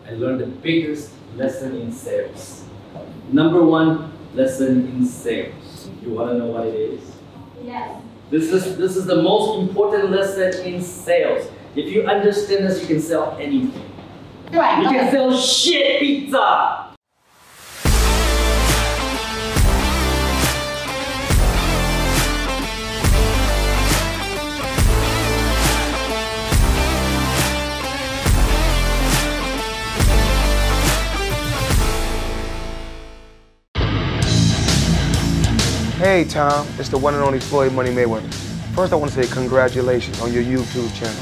I learned the biggest lesson in sales. Number one lesson in sales. You want to know what it is? Yes. This is the most important lesson in sales. If you understand this, you can sell anything. Các bạn You có can thể sell shit pizza. Hey Tom, it's the one and only Floyd Money Mayweather. First I want to say congratulations on your YouTube channel.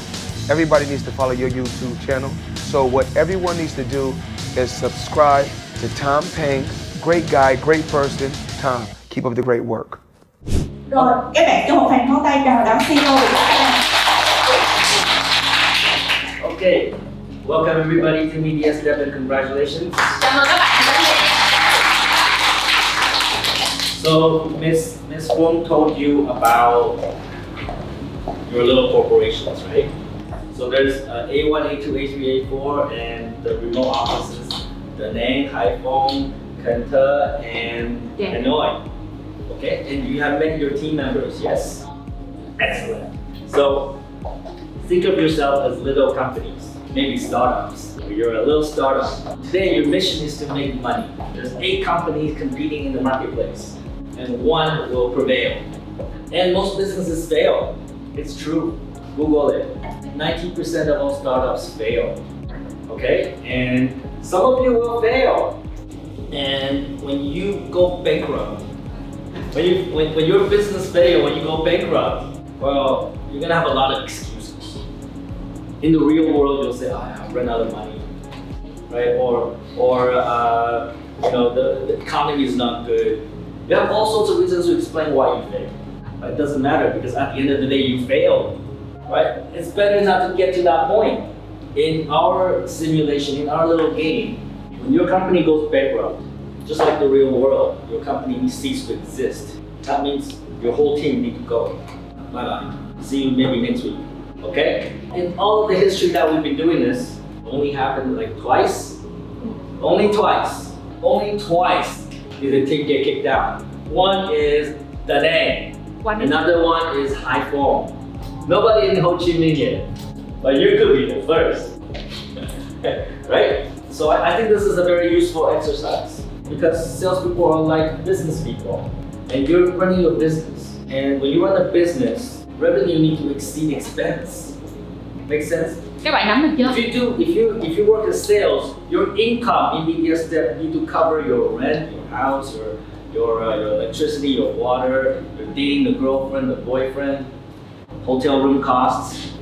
Everybody needs to follow your YouTube channel. So what everyone needs to do is subscribe to Tom Pang. Great guy, great person. Tom, keep up the great work. Rồi, các bạn cho một tràng pháo tay chào đón CEO của chúng ta. Okay, welcome everybody to Media Step and congratulations. Chào mừng các bạn đến đây. So Miss Wong told you about your little corporations, right? So there's A1, A2, A3, A4, and the remote offices, Da Nang, Hải Phòng, Cần Thơ, and Hanoi. Okay, and you have met your team members, yes? Excellent. So think of yourself as little companies, maybe startups. You're a little startup. Today your mission is to make money. There's 8 companies competing in the marketplace, and one will prevail. And most businesses fail. It's true. Google it. 90% of all startups fail. Okay? And some of you will fail. And when you go bankrupt, when your business fails, when you go bankrupt, well, you're gonna have a lot of excuses. In the real world, you'll say, I run out of money, right? Or you know, the economy is not good. You have all sorts of reasons to explain why you failed. But it doesn't matter because at the end of the day, you failed, right? It's better not to get to that point. In our simulation, in our little game, when your company goes bankrupt, just like the real world, your company ceases to exist. That means your whole team need to go. Bye-bye. See you maybe next week, okay? In all of the history that we've been doing this, only happened like twice. Only twice did the team get kicked out. One is Da Nang. Another one is Hải Phòng. Nobody in Ho Chi Minh yet, but you could be the first, right? So I think this is a very useful exercise because salespeople are like business people, and you're running your business. And when you run a business, revenue needs to exceed expense. Make sense? Các bạn nắm được chưa? If you work in sales, your income in Media Step need to cover your rent, your house, your electricity, your water, your dating, the girlfriend, the boyfriend, hotel room costs.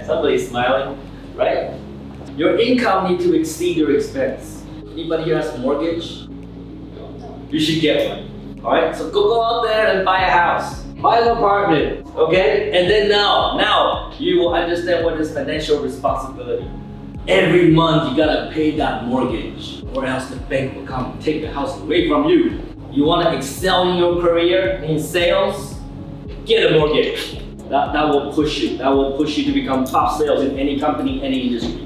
Somebody's smiling, right? Your income needs to exceed your expense. Anybody here has a mortgage? You should get one. All right, so go out there and buy a house, buy an apartment, okay? And then now you will understand what is financial responsibility. Every month you gotta pay that mortgage, or else the bank will come and take the house away from you. You wanna excel in your career in sales? Get a mortgage. That will push you. That will push you to become top sales in any company, any industry.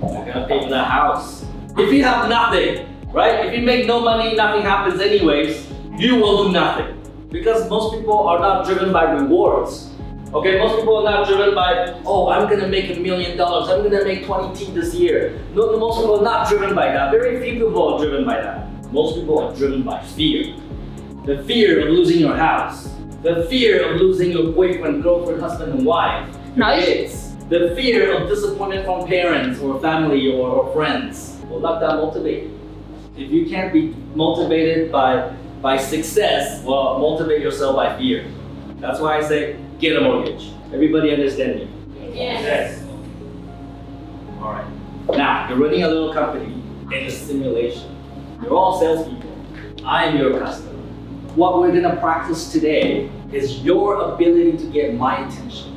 You're gonna pay for that house. If you have nothing, right? If you make no money, nothing happens anyways, you will do nothing. Because most people are not driven by rewards. Okay, most people are not driven by, oh, I'm gonna make $1 million, I'm gonna make 20T this year. No, most people are not driven by that. Very few people are driven by that. Most people are driven by fear. The fear of losing your house. The fear of losing your boyfriend, girlfriend, husband, and wife. Kids. The fear of disappointment from parents or family or friends. Well, let that motivate you. If you can't be motivated by success, well, motivate yourself by fear. That's why I say, get a mortgage. Everybody understand me? Yes. All right. Now, you're running a little company in a simulation. You're all salespeople. I'm your customer. What we're gonna practice today is your ability to get my attention.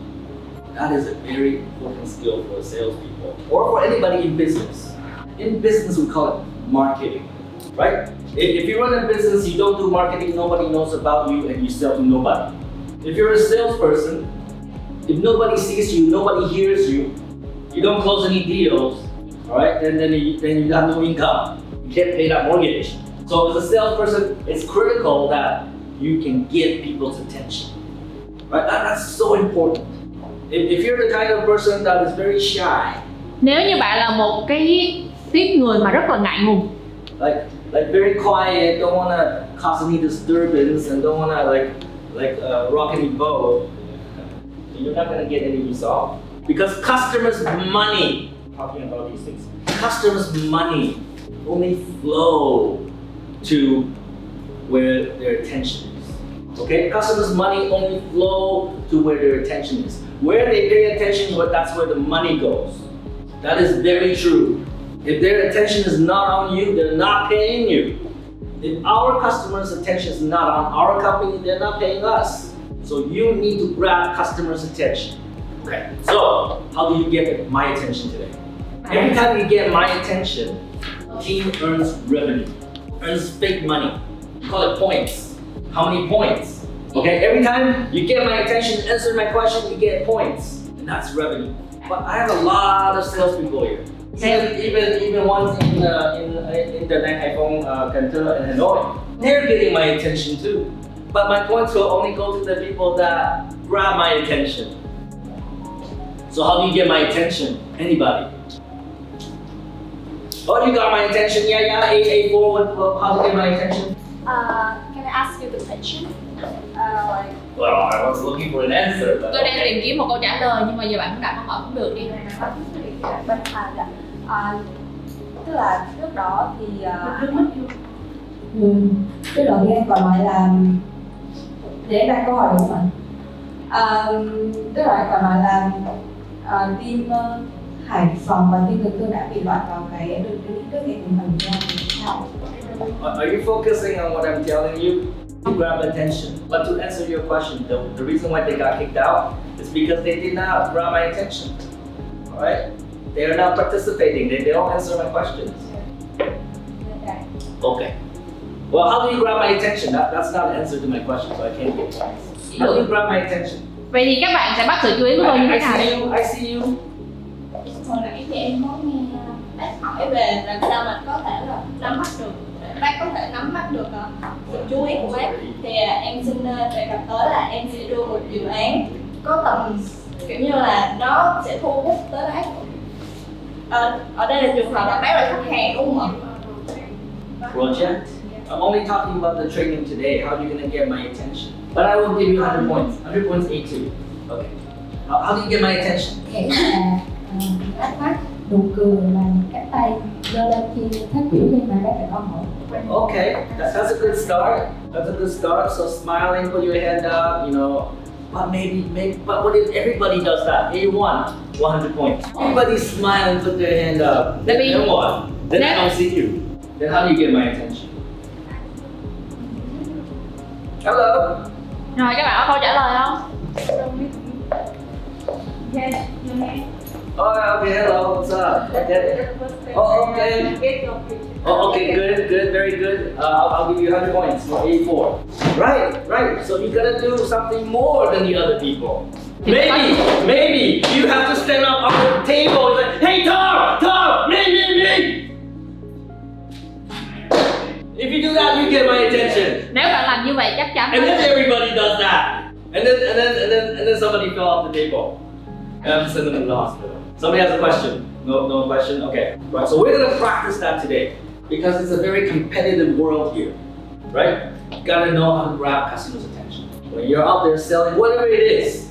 That is a very important skill for salespeople or for anybody in business. In business, we call it marketing, right? If you run a business, you don't do marketing, nobody knows about you, and you sell to nobody. If you're a salesperson, if nobody sees you, nobody hears you, you don't close any deals, all right? Then you have no income. You can't pay that mortgage. So as a salesperson, it's critical that you can get people's attention, right? That's so important. If you're the kind of person that is very shy, nếu như bạn là một cái tiếp người mà rất là ngại ngùng, like very quiet, don't wanna cause any disturbance, and don't wanna rock any boat, you're not gonna get any result. Because customers' money, talking about these things, customers' money only flow to where their attention is. Okay, customers' money only flow to where their attention is. Where they pay attention, that's where the money goes. That is very true. If their attention is not on you, they're not paying you. If our customers' attention is not on our company, they're not paying us. So you need to grab customers' attention. Okay, so how do you get my attention today? Every time you get my attention, team earns revenue, earns fake money. We call it points. How many points? Okay, every time you get my attention, answer my question, you get points, and that's revenue. But I have a lot of salespeople here. Even ones in the Hải Canton and Hanoi, they're getting my attention too. But my points will only go to the people that grab my attention. So how do you get my attention? Anybody? Oh, you got my attention? Yeah, A4, how to get my attention? Can I ask you the question? Well, I was looking for an answer. Tôi đang tìm kiếm một câu trả lời, nhưng mà giờ bạn cũng đặt câu hỏi cũng được đi. Bên Hàn tức là trước đó thì Trước đó thì em còn nói là để đặt câu hỏi đúng không ạ? Tức là em còn nói là team Hải Phòng và team Cần Thơ đã bị loại vào cái đường đi trước hệ thống hành lang như nào? Are you focusing on what I'm telling you? To grab attention. But to answer your question, the reason why they got kicked out is because they did not grab my attention. Alright? They are not participating. They don't answer my questions. Okay. Well, how do you grab my attention? That's not an answer to my question, so I can't get points. How do you grab my attention? Vậy thì các bạn sẽ bắt sự chú ý của tôi như thế nào? I see you. Hồi nãy thì em có nghe bác hỏi về làm sao mình có thể là nắm bắt được, bác có thể nắm bắt được sự chú ý của bác. Thì em xin đề cập tới là em sẽ đưa một dự án có tầm kiểu như là nó sẽ thu hút tới bác. Ở đây là trường hợp là bác là khách hàng đúng không ạ? Project. I'm only talking about the training today. How are you going to get my attention? But I will give you 100 points. 100 points A2. Okay. How do you get my attention? Nghĩa là ánh mắt, nụ cười và cánh tay giơ lên khi phát biểu khi mà các bạn hỏi. Okay, that's a good start. That's a good start. So smiling, put your hand up, you know. But but what if everybody does that? A1, 100 points. Everybody smile and put their hand up. Then what? Then I don't see you. Then how do you get my attention? Hello. Rồi các bạn có câu trả lời không? Yes, your hand. Oh, okay, hello, what's up? Oh, okay. Oh, okay, good, very good. I'll give you 100 points for A4. Right. So you gotta do something more than the other people. Maybe you have to stand up on the table and say, hey, Tom, me. If you do that, you get my attention. Nếu bạn làm như vậy chắc chắn. And then everybody does that. And then somebody fell off the table. And I'm sending them to the hospital. Somebody has a question? No question? Okay. Right, so we're gonna practice that today because it's a very competitive world here, right? You gotta know how to grab customers' attention. When you're out there selling whatever it is,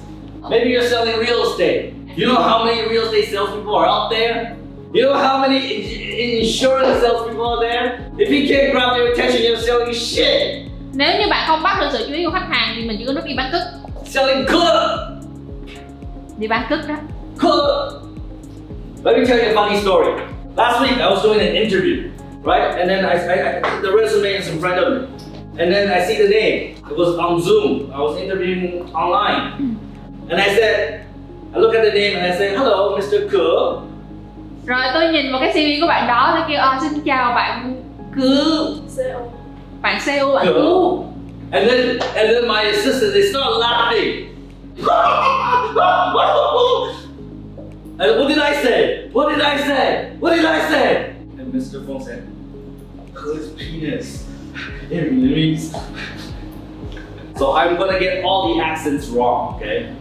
maybe you're selling real estate. You know how many real estate salespeople are out there? You know how many insurance salespeople are there? If you can't grab their attention, you're selling shit. Nếu như bạn không bắt được sự chú ý của khách hàng thì mình chỉ có nước đi bán cứt. Selling club. Đi bán cứt đó. Club. Let me tell you a funny story. Last week I was doing an interview, right? And then the resume is in front of me. And then I see the name. It was on Zoom. I was interviewing online. And I look at the name and I say, hello, Mr. Ke. Rồi tôi nhìn vào cái CV của bạn đó, tôi kêu xin chào bạn Ku. Bạn CEO, bạn Ku. And then my assistant, they start laughing. And what did I say? What did I say? What did I say? And Mr. Fong said, whose penis? It means. So I'm gonna get all the accents wrong, okay?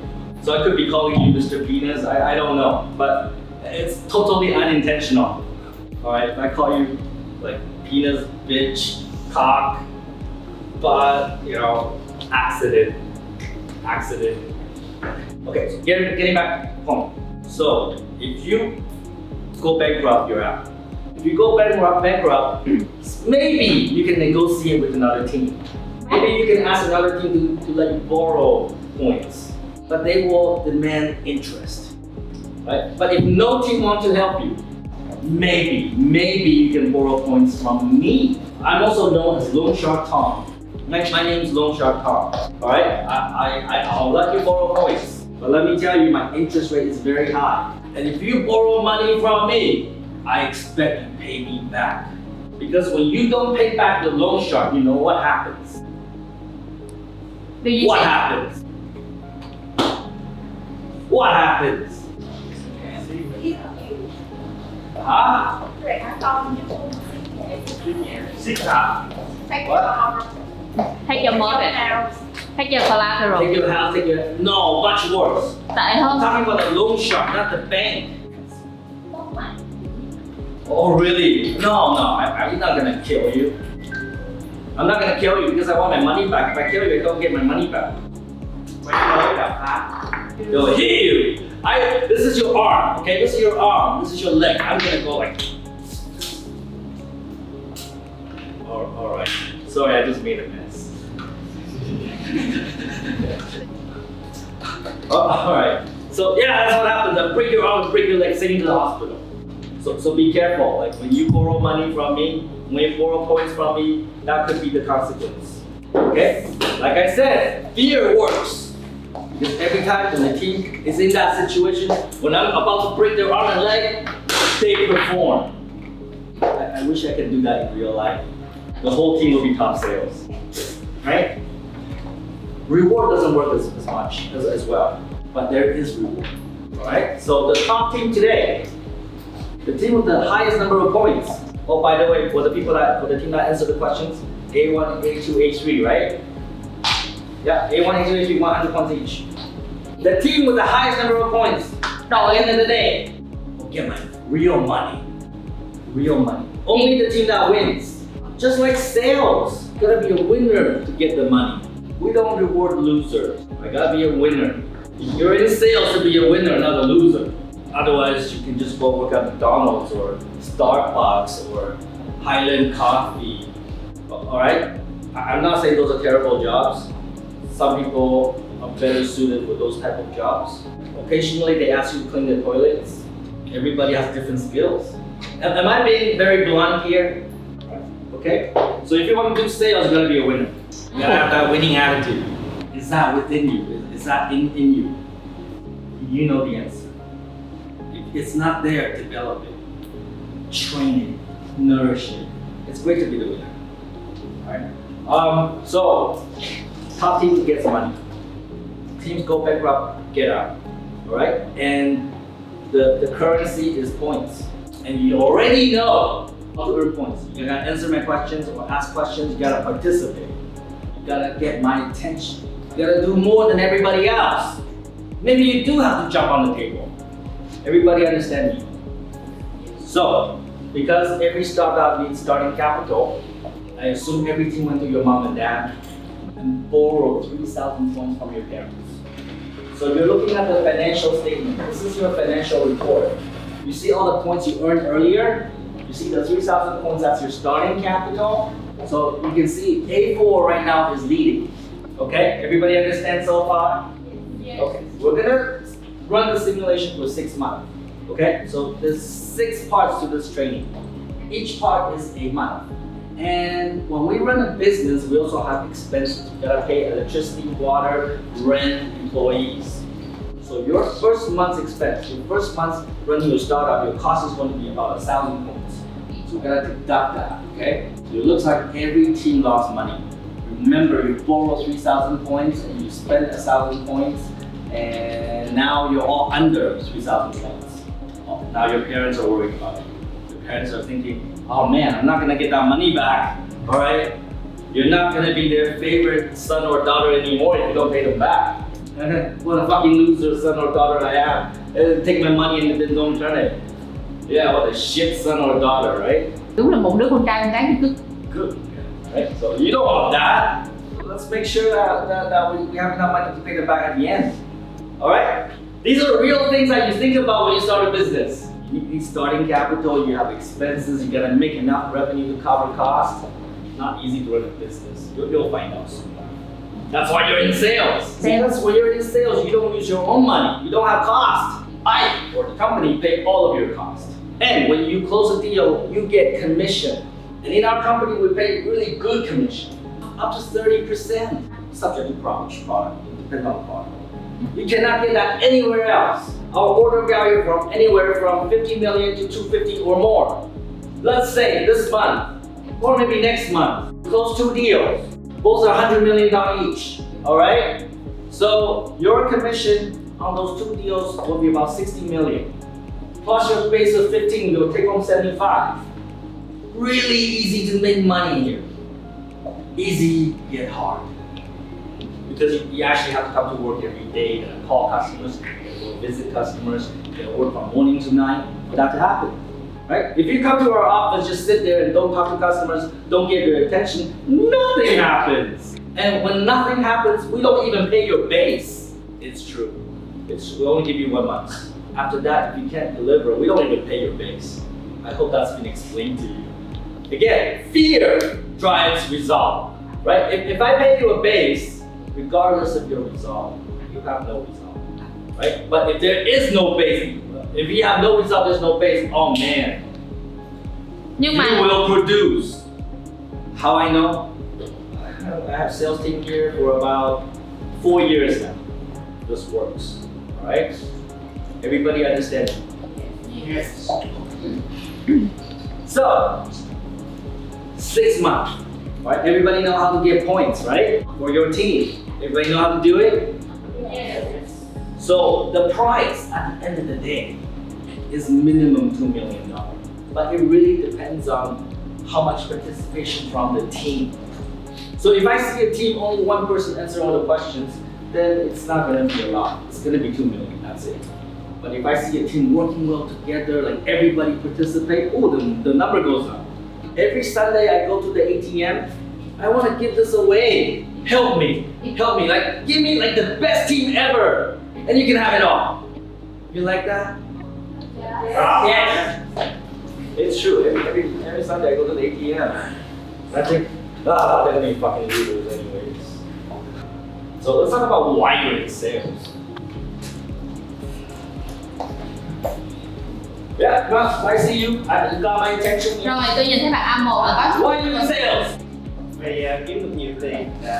So I could be calling you Mr. Penis, I don't know, but it's totally unintentional. Alright, if I call you like penis, bitch, cock, but you know, accident. Okay, so getting back home. So if you go bankrupt, you're out. If you go bankrupt, maybe you can negotiate with another team. Maybe you can ask another team to let you borrow points, but they will demand interest, right? But if no team wants to help you, maybe you can borrow points from me. I'm also known as Loan Shark Tom. My name is Loan Shark Tom. All right, I'll let you borrow points, but let me tell you, my interest rate is very high. And if you borrow money from me, I expect you pay me back. Because when you don't pay back the loan shark, you know what happens? What happens? What happens? Huh? Six hả? What? Take your mortgage. Take your collateral. Take your house, take your... No, much worse. Tệ hơn. I'm talking about the loan shark, not the bank. Oh really? No, I'm not gonna kill you. I'm not gonna kill you because I want my money back. If I kill you, I don't get my money back. They'll hit you. This is your arm, okay? This is your arm. This is your leg. I'm gonna go like. All right. Sorry, I just made a mess. All right. So yeah, that's what happens. I break your arm, break your leg, send you to the hospital. So be careful. Like when you borrow money from me, when you borrow points from me, that could be the consequence. Okay? Like I said, fear works. Because every time when the team is in that situation, when I'm about to break their arm and leg, they perform. I wish I could do that in real life. The whole team will be top sales. Right? Reward doesn't work as much as well, but there is reward. Alright? So the top team today, the team with the highest number of points. Oh, by the way, for the team that answered the questions, A1, A2, A3, right? Yeah, A1, A2, A3, 100 points each. The team with the highest number of points, at the end of the day, will get my real money. Real money. Only the team that wins. Just like sales, you gotta be a winner to get the money. We don't reward losers. I gotta be a winner. You're in sales to be a winner, not a loser. Otherwise, you can just go work at McDonald's or Starbucks or Highland Coffee. Alright? I'm not saying those are terrible jobs. Some people are better suited for those type of jobs. Occasionally, they ask you to clean the toilets. Everybody has different skills. Am I being very blunt here? Okay? So if you want to do sales, you gotta be a winner. You gotta have that winning attitude. Is that within you? Is that in you? You know the answer. If it's not there, develop it. Train it. Nourish it. It's great to be the winner. Alright? So, top team gets money. Teams go bankrupt, get out. Alright? And the currency is points. And you already know how to earn points. You gotta answer my questions or ask questions, you gotta participate. You gotta get my attention. You gotta do more than everybody else. Maybe you do have to jump on the table. Everybody understand me? So, because every startup needs starting capital, I assume every team went to your mom and dad and borrowed 3,000 points from your parents. So you're looking at the financial statement. This is your financial report. You see all the points you earned earlier? You see the 3,000 points, that's your starting capital. So you can see A4 right now is leading. Okay, everybody understand so far? Yes. Okay, we're gonna run the simulation for 6 months. Okay, so there's 6 parts to this training. Each part is a month. And when we run a business, we also have expenses. You gotta pay electricity, water, rent, employees. So your first month's expense, your first month's running your startup, your cost is going to be about 1,000 points. So we gotta deduct that, okay? So it looks like every team lost money. Remember, you borrow 3,000 points and you spend 1,000 points, and now you're all under 3,000 points. Now your parents are worried about it. Your parents are thinking, oh man, I'm not gonna get that money back, all right? You're not gonna be their favorite son or daughter anymore if you don't pay them back. What a fucking loser son or daughter I am. Take my money and then don't return it. Yeah, what a shit son or daughter, right? Đúng là một đứa con trai con gái thì cứ Good, right? So you don't want that. Let's make sure that we have enough money to pay them back at the end. All right? These are real things that you think about when you start a business. You need starting capital, you have expenses, you gotta make enough revenue to cover costs. Not easy to run a business. You'll find out soon. That's why you're in sales. That's why you're in sales. You don't use your own money. You don't have cost. I, or the company, pay all of your cost. And when you close a deal, you get commission. And in our company, we pay really good commission. Up to 30%. Subject to product, depending on the product. You cannot get that anywhere else. Our order value from anywhere from 50 million to 250 or more. Let's say this month, or maybe next month, close 2 deals. Both are $100 million each, all right? So your commission on those 2 deals will be about 60 million. Plus your base of 15, you'll take home 75. Really easy to make money here. Easy yet hard. Because you actually have to come to work every day, you gotta call customers, you gotta go visit customers, you gotta work from morning to night for that to happen. Right? If you come to our office, just sit there and don't talk to customers, don't get their attention, nothing happens. And when nothing happens, we don't even pay your base. It's true. We only give you 1 month. After that, if you can't deliver, we don't even pay your base. I hope that's been explained to you. Again, fear drives resolve. Right? If I pay you a base, regardless of your resolve, you have no resolve. Right? But if there is no base, if you have no result, there's no base, oh man. You will produce. How I know? I have sales team here for about 4 years now. This works, all right? Everybody understand? Yes. So, 6 months, right? Everybody know how to get points, right? For your team. Everybody know how to do it? Yes. So the price at the end of the day is minimum $2 million. But it really depends on how much participation from the team. So if I see a team, only 1 person answer all the questions, then it's not gonna be a lot. It's gonna be $2 million, that's it. But if I see a team working well together, like everybody participate, oh, the number goes up. Every Sunday I go to the ATM, I wanna give this away. Help me, like give me like the best team ever. And you can have it all. You like that? Yes. It's true. Every Sunday I go to the ATM. I think, they're gonna be fucking losers anyways. So let's talk about why you're in sales. Yeah, well, I see you. You got my attention. Rồi, tôi nhìn thấy bạn A1 là có. Why are you in sales? Vì kiếm được nhiều tiền để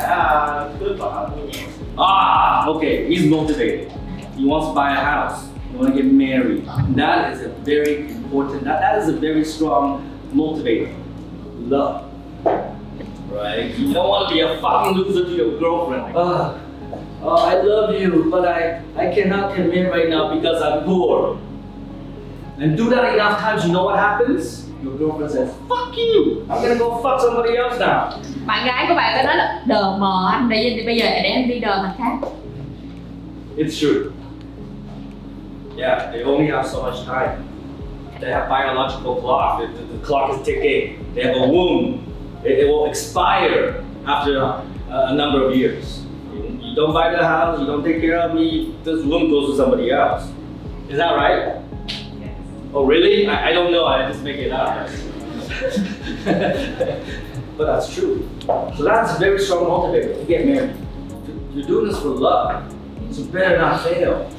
cưới vợ mua nhà. Okay, he's motivated. He wants to buy a house. He wants to get married. That is a very important, that is a very strong motivator. Love. Right? You don't want to be a fucking loser to your girlfriend. I love you, but I cannot commit right now because I'm poor. And do that enough times, you know what happens? Your girlfriend says, fuck you! I'm gonna go fuck somebody else now. Bạn gái của bạn sẽ nói là đờ mờ anh, bây giờ để em đi đờ thằng khác. It's true. Yeah, they only have so much time. They have biological clock. The clock is ticking. They have a womb. It will expire after a number of years. You don't buy the house, you don't take care of me, this womb goes to somebody else. Is that right? Yes. Oh really? I don't know, I just make it up. But that's true. So that's a very strong motivator to get married. You're doing this for love, so better not fail.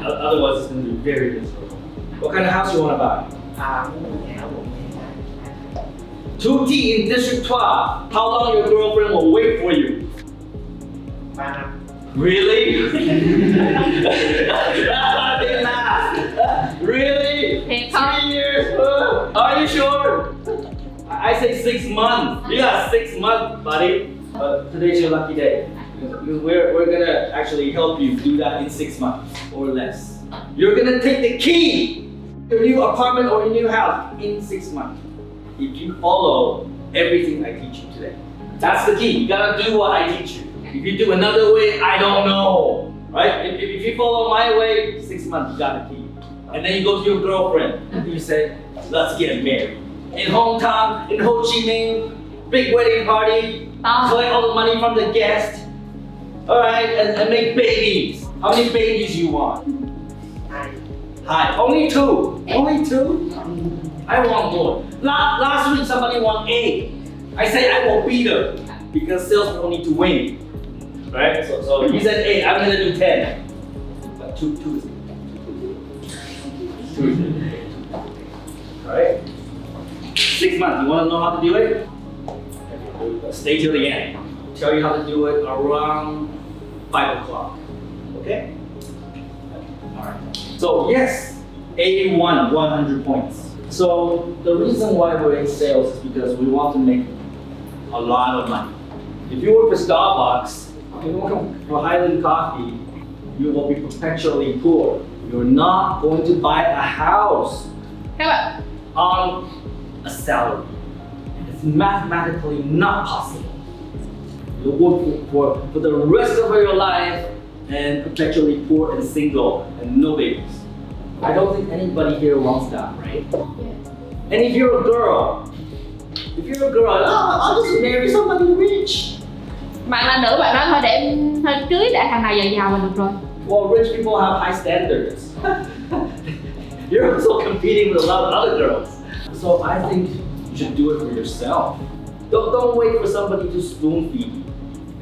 Otherwise, it's going to be very miserable. What kind of house you want to buy? 2T in District 12. How long your girlfriend will wait for you? 3 năm. Really? Really? 3 years? Are you sure? I say 6 months. You got 6 months, buddy. But today's your lucky day. We're gonna actually help you do that in 6 months or less. You're gonna take the key your new apartment or your new house in 6 months. If you follow everything I teach you today. That's the key. You gotta do what I teach you. If you do another way, I don't know. Right? If you follow my way, 6 months, you got the key. And then you go to your girlfriend and you say, let's get married. In hometown, in Ho Chi Minh, big wedding party, collect all the money from the guests. Alright, and make babies. How many babies you want? Hi, only 2. Only 2? I want more. Last week somebody want 8. I say I will beat them because salespeople need to win. Right? So he said 8, I'm gonna do 10. But 2 is it. 2 is it. Alright? 6 months, you wanna know how to do it? Stay till the end. I'll tell you how to do it around 5 o'clock. Okay? Alright. So yes, A1, 100 points. So the reason why we're in sales is because we want to make a lot of money. If you work for Starbucks, if you work for Highland Coffee, you will be perpetually poor. You're not going to buy a house on a salary. It's mathematically not possible. You'll work for the rest of your life and perpetually poor and single and no babies. I don't think anybody here wants that, right? And if you're a girl, I'll just marry somebody rich. Bạn là nữ, bạn nói thôi để em thôi cưới đại thằng này giàu là được rồi. Well, rich people have high standards. You're also competing with a lot of other girls. So I think you should do it for yourself. Don't wait for somebody to spoon feed you.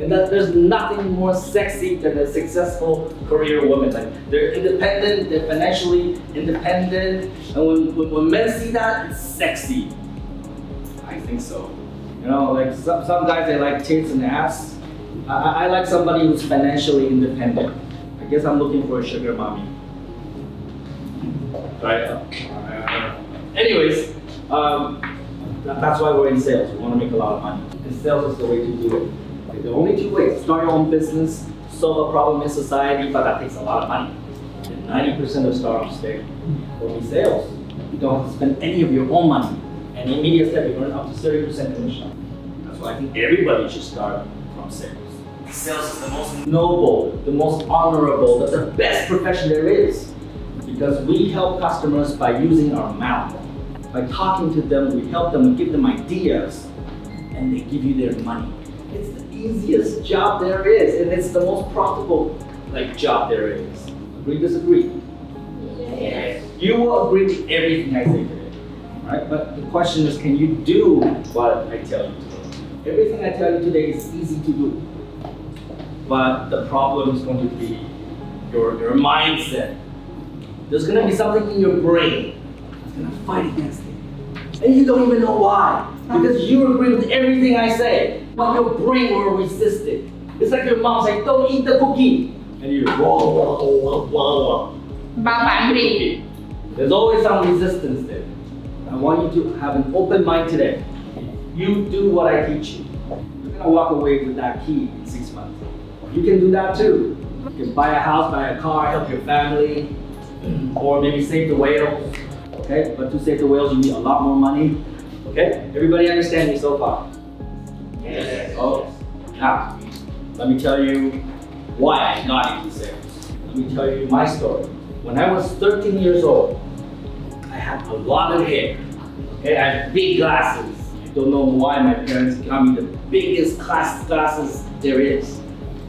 And that there's nothing more sexy than a successful career woman. Like they're independent, they're financially independent, and when men see that, it's sexy. I think so. You know, like some guys they like tits and ass. I like somebody who's financially independent. I guess I'm looking for a sugar mommy. Right. Anyways, that's why we're in sales. We want to make a lot of money, and sales is the way to do it. There are only 2 ways: start your own business, solve a problem in society, but that takes a lot of money. And 90% of startups today will be sales. You don't have to spend any of your own money. And in media step, you earn up to 30% commission. That's why I think everybody should start from sales. Sales is the most noble, the most honorable, the best profession there is. Because we help customers by using our mouth. By talking to them, we help them and give them ideas, and they give you their money. It's the easiest job there is, and it's the most profitable job there is. Agree, disagree? Yes. You will agree with everything I say today, right? But the question is, can you do what I tell you today? Everything I tell you today is easy to do, but the problem is going to be your mindset. There's going to be something in your brain that's going to fight against it, and you don't even know why. Because you agree with everything I say, but your brain will resist it. It's like your mom saying, don't eat the cookie. And you go, There's always some resistance there. I want you to have an open mind today. You do what I teach you. You're gonna walk away with that key in 6 months. You can do that too. You can buy a house, buy a car, help your family, or maybe save the whales. Okay, but to save the whales, you need a lot more money. Okay, everybody understand me so far? Yes. Okay. Now, let me tell you why I got into sales. Let me tell you my story. When I was 13 years old, I had a lot of hair. Okay, I had big glasses. I don't know why my parents got me the biggest glasses there is.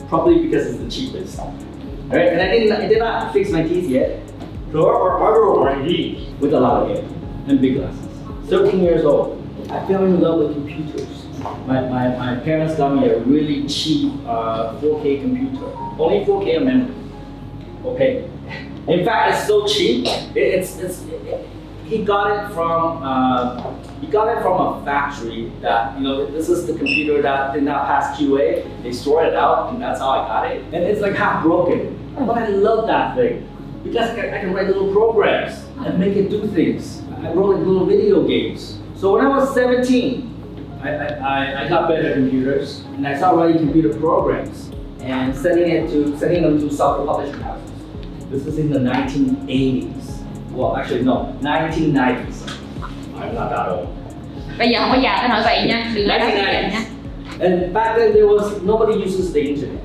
Probably because it's the cheapest. Alright, and I did not fix my teeth yet. With a lot of hair and big glasses. 13 years old, I fell in love with computers. My parents got me a really cheap 4K computer. Only 4K of memory. Okay. In fact, it's so cheap. He got it from a factory that, you know, this is the computer that did not pass QA. They sorted it out, and that's how I got it. And it's like half broken. But I love that thing because I can write little programs and make it do things. I wrote like little video games. So when I was 17, I got better computers, and I started writing computer programs and sending them to software publishing houses. This is in the 1980s. Well, actually no, 1990s. I'm not that old. Bây giờ không có già tới nỗi vậy nha, đừng nói đó vậy nha. And back then there was nobody uses the internet.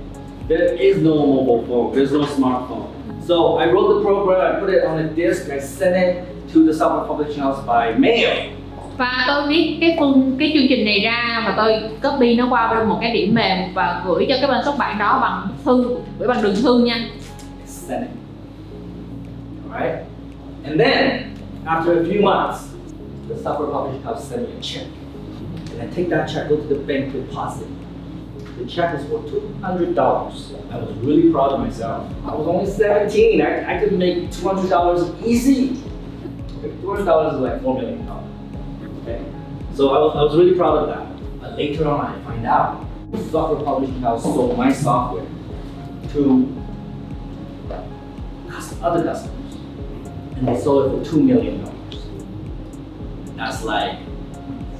There is no mobile phone. There's no smartphone. So I wrote the program, I put it on a disk, I sent it to the software publishing house by mail. Và tôi viết cái chương trình này ra và tôi copy nó qua một cái điểm mềm và gửi cho cái bên xuất bản đó bằng thư, gửi bằng đường thư nha. Send it. Alright? And then, after a few months, the software publishing house sent me a check. And I take that check, go to the bank, deposit. The check was for $200. I was really proud of myself. I was only 17. I could make $200 easy. $200 is like $4 million. Okay? So I was really proud of that. But later on, I find out the software publishing house sold my software to other customers. And they sold it for $2 million. That's like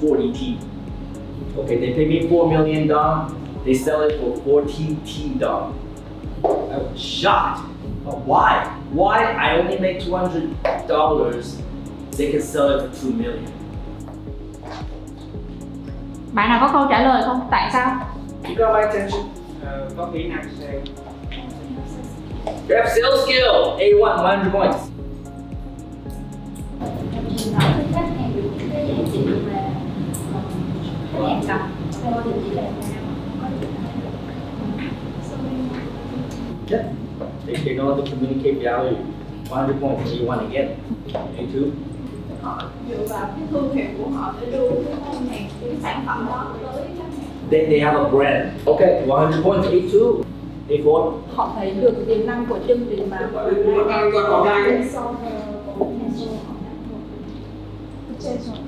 40 T. Okay, they pay me $4 million. They sell it for 40 T dong. I was shocked. But why? Why I only make $200? They can sell it for $2 million. Bạn nào có câu trả lời không? Tại sao? You got my attention. Có kỹ năng sale. You have sales skill. A1, 100 points. Truyền tải tới khách hàng được những cái giá trị mà khách hàng cần. Thôi thì chỉ là Yeah. They know how to communicate value. 100 points. A1 again. A2. họ dựa vào cái thương hiệu của họ để đưa cái khách hàng cái sản phẩm đó tới khách hàng. They have a brand. Okay, 100 points. A2. A4. Họ thấy được tiềm năng của chương trình mà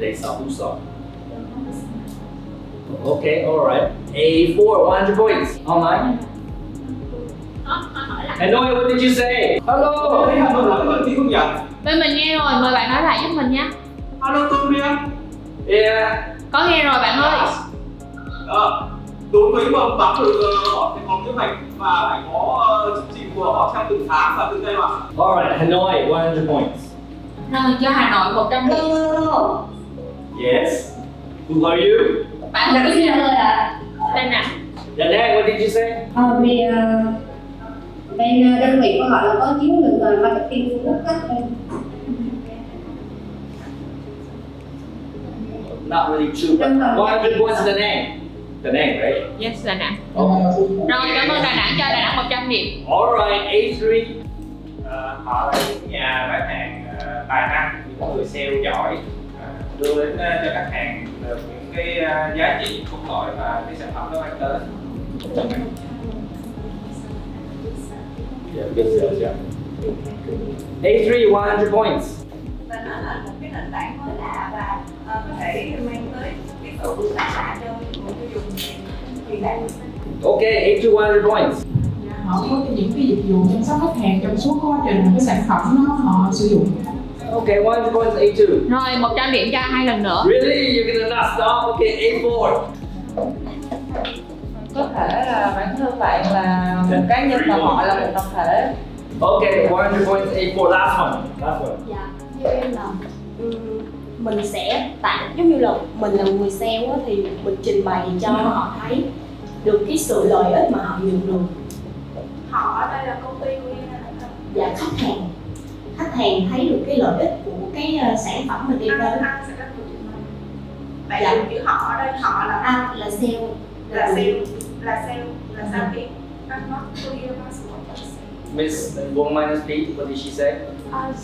They saw who saw. Okay, alright. A4, 100 points. Online. Hello, what did you say? Hello. Thấy Hà Nội nói hơn thì không nhỉ? Bên mình nghe rồi, mời bạn nói lại giúp mình nha. Hello, tôi biết. Yeah. Có nghe rồi bạn ơi. Đối với mà bán được họ sẽ có kế hoạch và phải có chương trình của họ trong từng tháng và từng giai đoạn. Alright, Hanoi, 100 points. Rồi cho Hà Nội 100 điểm. Yes. Who are you? Bạn là cái trả lời à? Tên nào? Da Nang, what did you say? Vì bên đơn vị của họ là có chiến lược marketing của các Not really true, but 100 points to Da Nang. Da Nang, right? Yes, Đà Nẵng. Okay. Rồi cảm ơn Đà Nẵng, cho Đà Nẵng 100 điểm. Alright, A3. Họ là những nhà bán hàng tài năng, những người sale giỏi, đưa đến cho khách hàng được những cái giá trị cốt lõi và cái sản phẩm đó mang tới. Yeah, good sales, yeah. A3, 100 points. Và nó là một cái nền tảng mới lạ và có thể mang tới cái sự lạ lạ cho người tiêu dùng hiện đại. Okay, A2, 100 points. Họ có những cái dịch vụ chăm sóc khách hàng trong suốt quá trình cái sản phẩm đó họ sử dụng. Okay, 100 points A2. Rồi 100 điểm cho hai lần nữa. Really? You're gonna not stop? Okay, A4. Có thể là bản thân bạn là một cá nhân và họ là một tập thể. Okay, 100 points A4. Last one. Last one. Dạ, như em là mình sẽ tạo, giống như là mình là người sale á, thì mình trình bày cho họ thấy được cái sự lợi ích mà họ nhận được. Họ ở đây là công ty của em hay là Dạ, khách hàng thấy được cái lợi ích của cái sản phẩm mình đem tới. ai sẽ là người trình bày. Vậy là chữ họ ở đây họ là Là sale, là sao kia? I'm not clear about what you say. Miss Wong minus P, what did she say?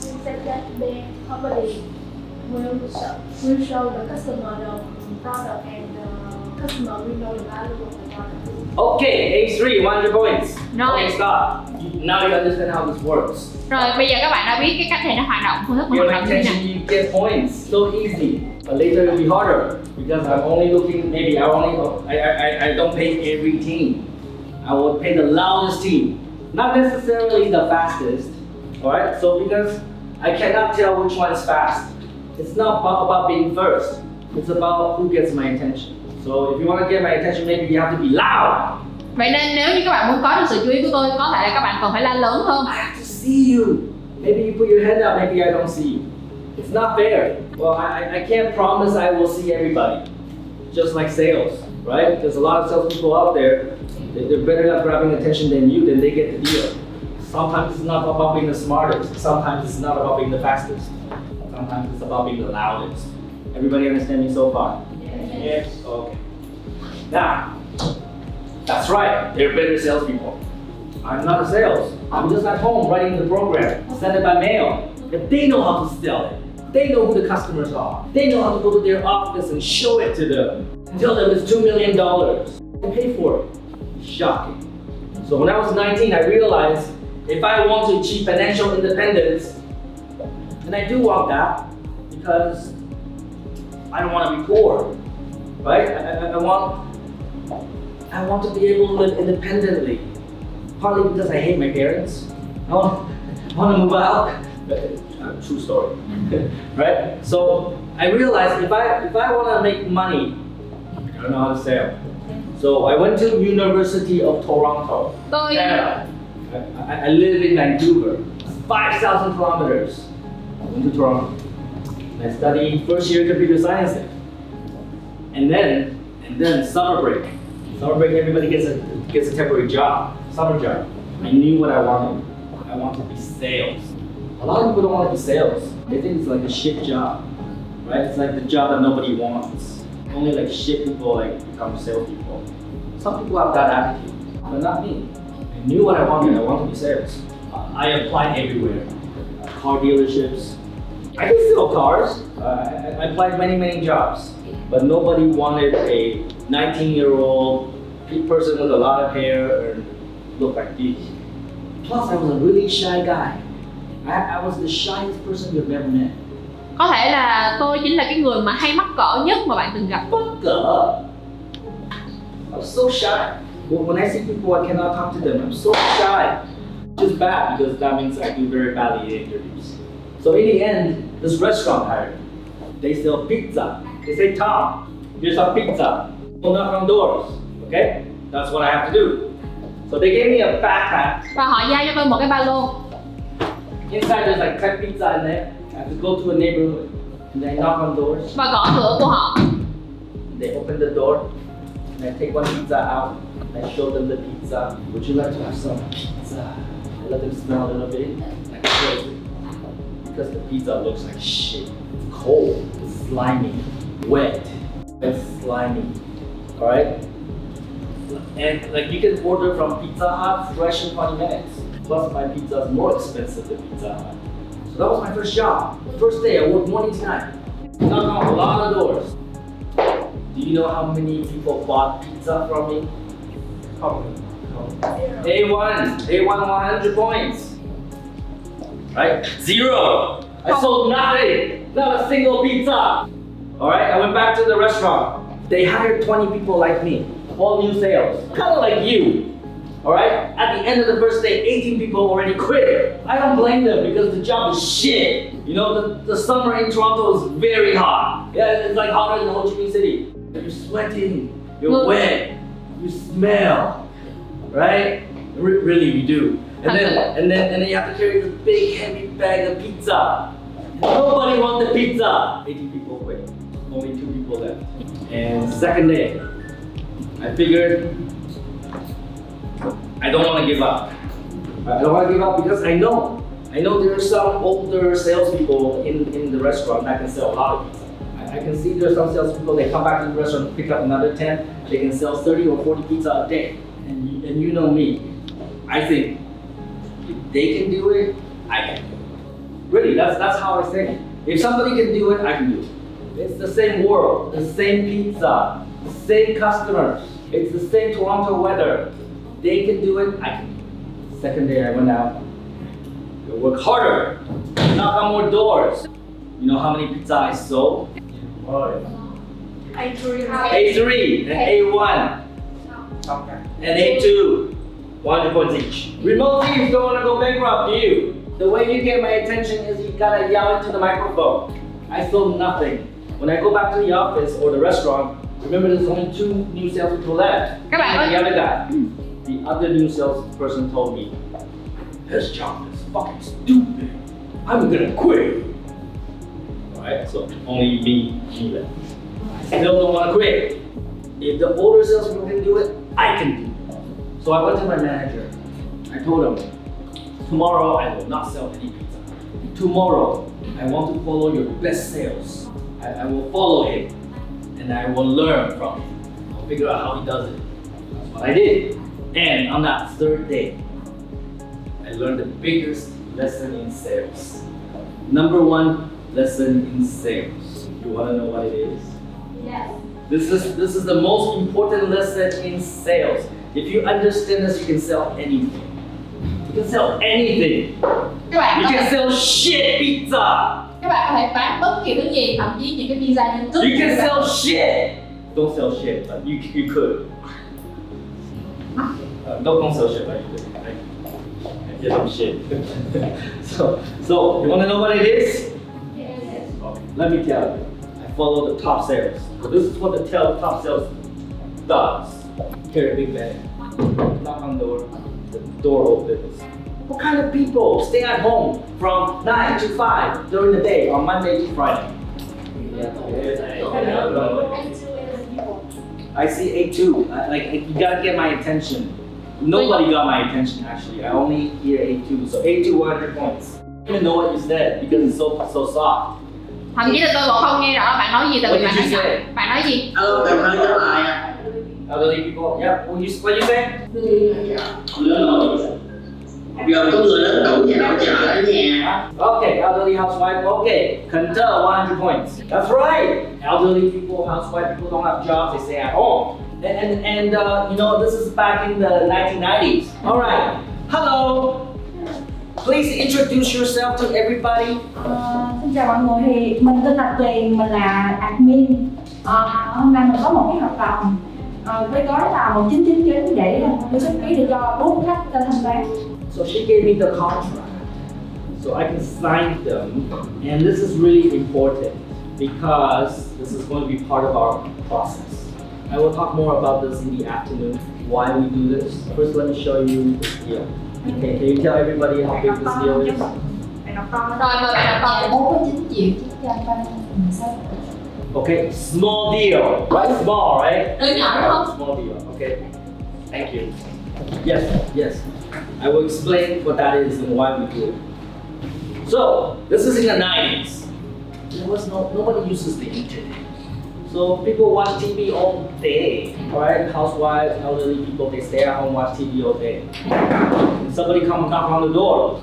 She said that their company will show the customer the product and the customer will know the value of the product. Okay, A3, 100 points. Rồi. Okay, stop. Now you understand how this works. Rồi bây giờ các bạn đã biết cái cách này nó hoạt động, phương thức nó Your hoạt động như thế nào. attention, you get points. So easy. But later it'll be harder because I'm only looking. Maybe I don't pay every team. I will pay the loudest team, not necessarily the fastest. Alright. So because I cannot tell which one is fast. It's not about being first. It's about who gets my attention. So if you want to get my attention, maybe you have to be loud. Vậy nên nếu như các bạn muốn có được sự chú ý của tôi, có thể là các bạn cần phải la lớn hơn. I have to see you. Maybe you put your hand up, maybe I don't see you. It's not fair. Well, I can't promise I will see everybody. Just like sales, right? There's a lot of salespeople out there. They're better at grabbing attention than you, then they get the deal. Sometimes it's not about being the smartest. Sometimes it's not about being the fastest. Sometimes it's about being the loudest. Everybody understand me so far? Yes. Okay. Now, that's right. They're better salespeople. I'm not a sales. I'm just at home writing the program, send it by mail. If they know how to sell it, they know who the customers are. They know how to go to their office and show it to them. And tell them it's $2 million. They pay for it. Shocking. So when I was 19, I realized if I want to achieve financial independence, and I do want that because I don't want to be poor, right? I want to be able to live independently. Partly because I hate my parents. I want to move out. True story, right? So I realized if I want to make money, I don't know how to sell. So I went to University of Toronto, Canada. I live in Vancouver, 5,000 kilometers. I went to Toronto. I studied first year computer science there. And then summer break. Summer break, everybody gets a temporary job, summer job. I knew what I wanted. I wanted to be sales. A lot of people don't want to be sales. They think it's like a shit job, right? It's like the job that nobody wants. Only like shit people like become salespeople. Some people have that attitude, but not me. I knew what I wanted. I wanted to be sales. I applied everywhere. Car dealerships. I can sell cars. I applied many jobs, but nobody wanted a 19-year-old person with a lot of hair and look like this. Plus, I was a really shy guy. I was the shyest person you've ever met. Có thể là tôi chính là cái người mà hay mắc cỡ nhất mà bạn từng gặp. Mắc cỡ? I'm so shy. When I see people, I cannot talk to them. I'm so shy. Just bad because that means I do very badly in interviews. So in the end, this restaurant hired me. They sell pizza. They say, Tom, here's our pizza. Go knock on doors. Okay? That's what I have to do. So they gave me a backpack. Và họ giao cho tôi một cái ba lô. Inside there's like 10 pizza in there. I have to go to a neighborhood and then knock on doors. Và gõ cửa của họ. They open the door and I take one pizza out and I show them the pizza. Would you like to have some pizza? I let them smell a little bit like crazy. Because the pizza looks like shit. It's cold, it's slimy, wet, it's slimy. Alright? And like you can order from Pizza Hut fresh in 20 minutes. Plus my pizza is more expensive than Pizza Hut. So that was my first job. The first day I worked morning to night. Knocked on a lot of doors. Do you know how many people bought pizza from me? Probably. A1 100 points. Right? 0. I sold nothing. Not a single pizza. Alright, I went back to the restaurant. They hired 20 people like me. All new sales. Kind of like you. Alright? At the end of the first day, 18 people already quit. I don't blame them because the job is shit. You know, the summer in Toronto is very hot. Yeah, it's like hotter than Ho Chi Minh City. You're sweating, you're wet, you smell, right? Really, you do. And then you have to carry this big heavy bag of pizza. Nobody wants the pizza. 18 people quit. Only 2 people left. And second day, I figured I don't want to give up. I don't want to give up because I know there are some older salespeople in the restaurant that can sell a lot of pizza. I can see there's some salespeople, they come back to the restaurant, pick up another 10, they can sell 30 or 40 pizza a day. And you know me, I think if they can do it, I can do it. Really, that's how I think. If somebody can do it, I can do it. It's the same world, the same pizza, the same customers, it's the same Toronto weather. They can do it, I can do it. Second day I went out, I work harder, knock on more doors. You know how many pizza I sold? A3 and A1 and A2, 100 points each. Remote teams don't want to go bankrupt, do you? The way you get my attention is you gotta yell into the microphone. I sold nothing. When I go back to the office or the restaurant, remember there's only 2 new salespeople left. Các bạn ơi. The other guy, the other new salesperson told me, this job is fucking stupid. I'm gonna quit. Alright, so only me left. Still don't wanna quit. If the older salesman can do it, I can do it. So I went to my manager. I told him, tomorrow I will not sell any pizza. Tomorrow I want to follow your best sales. I will follow him and I will learn from him. I'll figure out how he does it. That's what I did. And on that third day, I learned the biggest lesson in sales. Number one lesson in sales. You want to know what it is? Yes. This is the most important lesson in sales. If you understand this, you can sell anything. You can sell anything. Các bạn You có can thể, sell shit pizza. các bạn có thể bán bất kỳ thứ gì, thậm chí những cái pizza nhân thức. You can sell shit. Don't sell shit, but you could. Don't sell shit, but you could. Right? Get some shit. so you want to know what it is? Yes. Okay, let me tell you. I follow the top sales. So this is what the top sales does. Carry a big bag. Knock on the door. The door opens. What kind of people stay at home from 9 to 5 during the day on Monday to Friday? I see A2. You gotta get my attention. Nobody got my attention actually. I only hear A2. So A2 100 points. I don't even know what you said because it's so soft. Thậm chí là tôi còn không nghe rõ bạn nói gì, tại vì bạn nói nhỏ. Bạn nói gì? Elderly people. Yeah. What you say? Giờ có người lớn tuổi và nội trợ ở nhà. Okay, elderly housewife. Okay, Khăn 100 points. That's right. Elderly people, housewife people don't have jobs. They stay at home. And you know, this is back in the 1990s. All right. Hello. Please introduce yourself to everybody. Xin chào mọi người, thì mình tên là Tuyền, mình là admin. Hôm nay mình có một cái hợp đồng với gói là 1999 để tôi xuất ký được cho 4 khách tên thanh toán. So she gave me the contract, so I can sign them, and this is really important because this is going to be part of our process. I will talk more about this in the afternoon, why we do this. First, let me show you this deal. Okay, can you tell everybody how big this deal is? Rồi mời bạn đọc to. 49.935.6. Okay, small deal, right? Small, right? Đứa nhỏ đúng không? Small deal, okay. Thank you. Yes. I will explain what that is and why we do it. So, this is in the 90s. There was nobody uses the internet. So people watch TV all day, right? Housewives, elderly people, they stay at home, watch TV all day. And somebody come knock on the door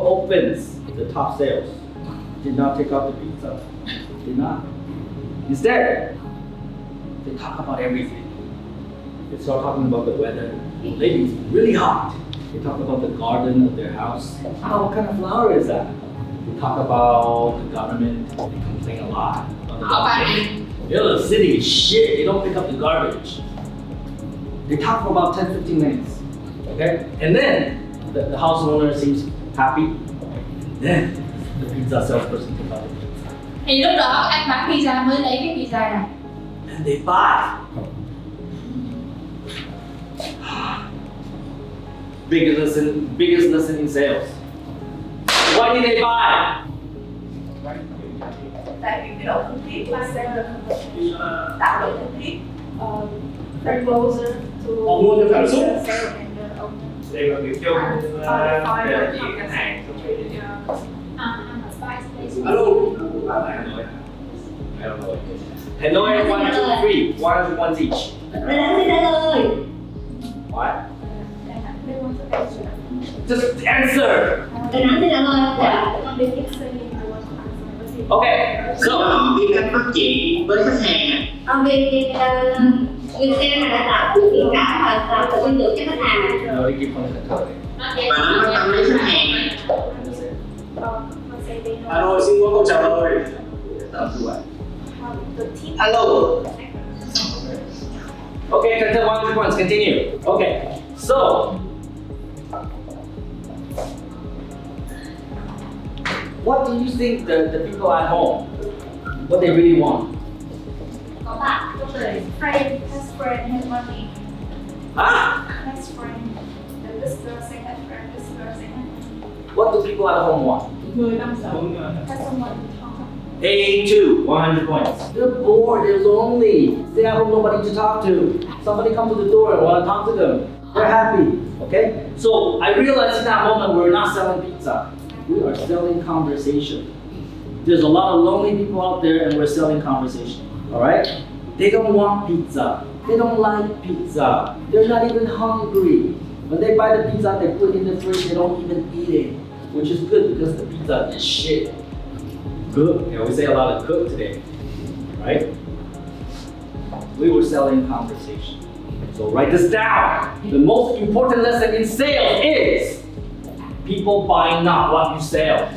opens, the top sales did not take out the pizza, did not. Instead, they talk about everything. They start talking about the weather. Maybe it's really hot. They talk about the garden of their house. Oh, what kind of flower is that? They talk about the government. They complain a lot about the government. The city is shit. They don't pick up the garbage. They talk for about 10-15 minutes. Okay? And then the house owner seems happy. And then the pizza salesperson took out the pizza. Thì lúc đó anh bán pizza mới lấy cái pizza này. And they buy. Biggest lesson in sales. Why did they buy? Tại vì cái độ thân thiết mà seller tạo độ thân thiết, they're closer to Họ mua theo cảm xúc. the seller and the owner. Đây là việc chung để chỉ khách hàng trong cái Alo. Hello everyone, 2, 3, one ones each. What? Just answer. Okay, so Họ biết cách bắt chuyện với khách hàng. Việc xem là đã tạo thiện cảm và tạo sự tin tưởng cho khách hàng. no, they keep pointing at the Và nó quan tâm đến khách hàng. Alo, xin có câu trả lời. Alo. Okay, content 1, 2 points, continue. Okay, so what do you think the people at home, what they really want? Có bạn, có người friend, best friend, have money. Ah, Best friend. And this girl say have friend, this girl say have. what do people at home want? người tâm sự. A2, 100 points. They're bored, they're lonely. They have nobody to talk to. Somebody come to the door and want to talk to them. They're happy, okay? So I realized in that moment we're not selling pizza. We are selling conversation. There's a lot of lonely people out there and we're selling conversation, all right? They don't want pizza. They don't like pizza. They're not even hungry. When they buy the pizza, they put it in the fridge, they don't even eat it, which is good because the pizza is shit. Good, you know, we say a lot of good today, right? We were selling conversation. So write this down. The most important lesson in sales is people buy not what you sell.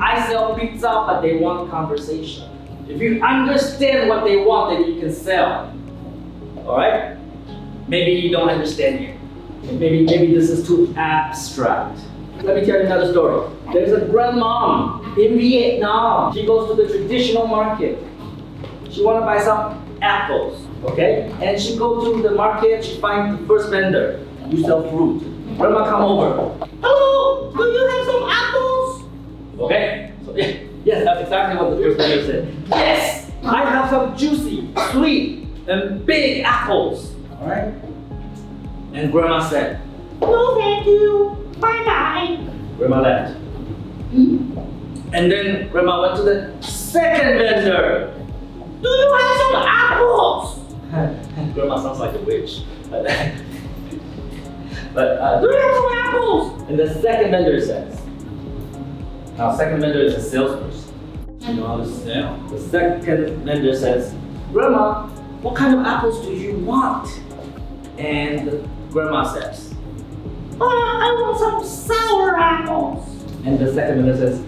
I sell pizza, but they want conversation. If you understand what they want, then you can sell. All right? Maybe you don't understand yet. Maybe this is too abstract. Let me tell you another story. There's a grandma in Vietnam. She goes to the traditional market. She wants to buy some apples, okay? And she goes to the market, she finds the first vendor. You sell fruit. Grandma come over. Hello, do you have some apples? Okay, so yes, that's exactly what the first vendor said. Yes, I have some juicy, sweet, and big apples. All right? And Grandma said, no, thank you. Bye-bye. Grandma left. And then Grandma went to the second vendor. Do you have some apples? Grandma sounds like a witch. But do you have some apples? And the second vendor says, now second vendor is a salesperson. You know how to sell. The second vendor says, Grandma, what kind of apples do you want? And the Grandma says, I want some sour apples. And the second vendor says,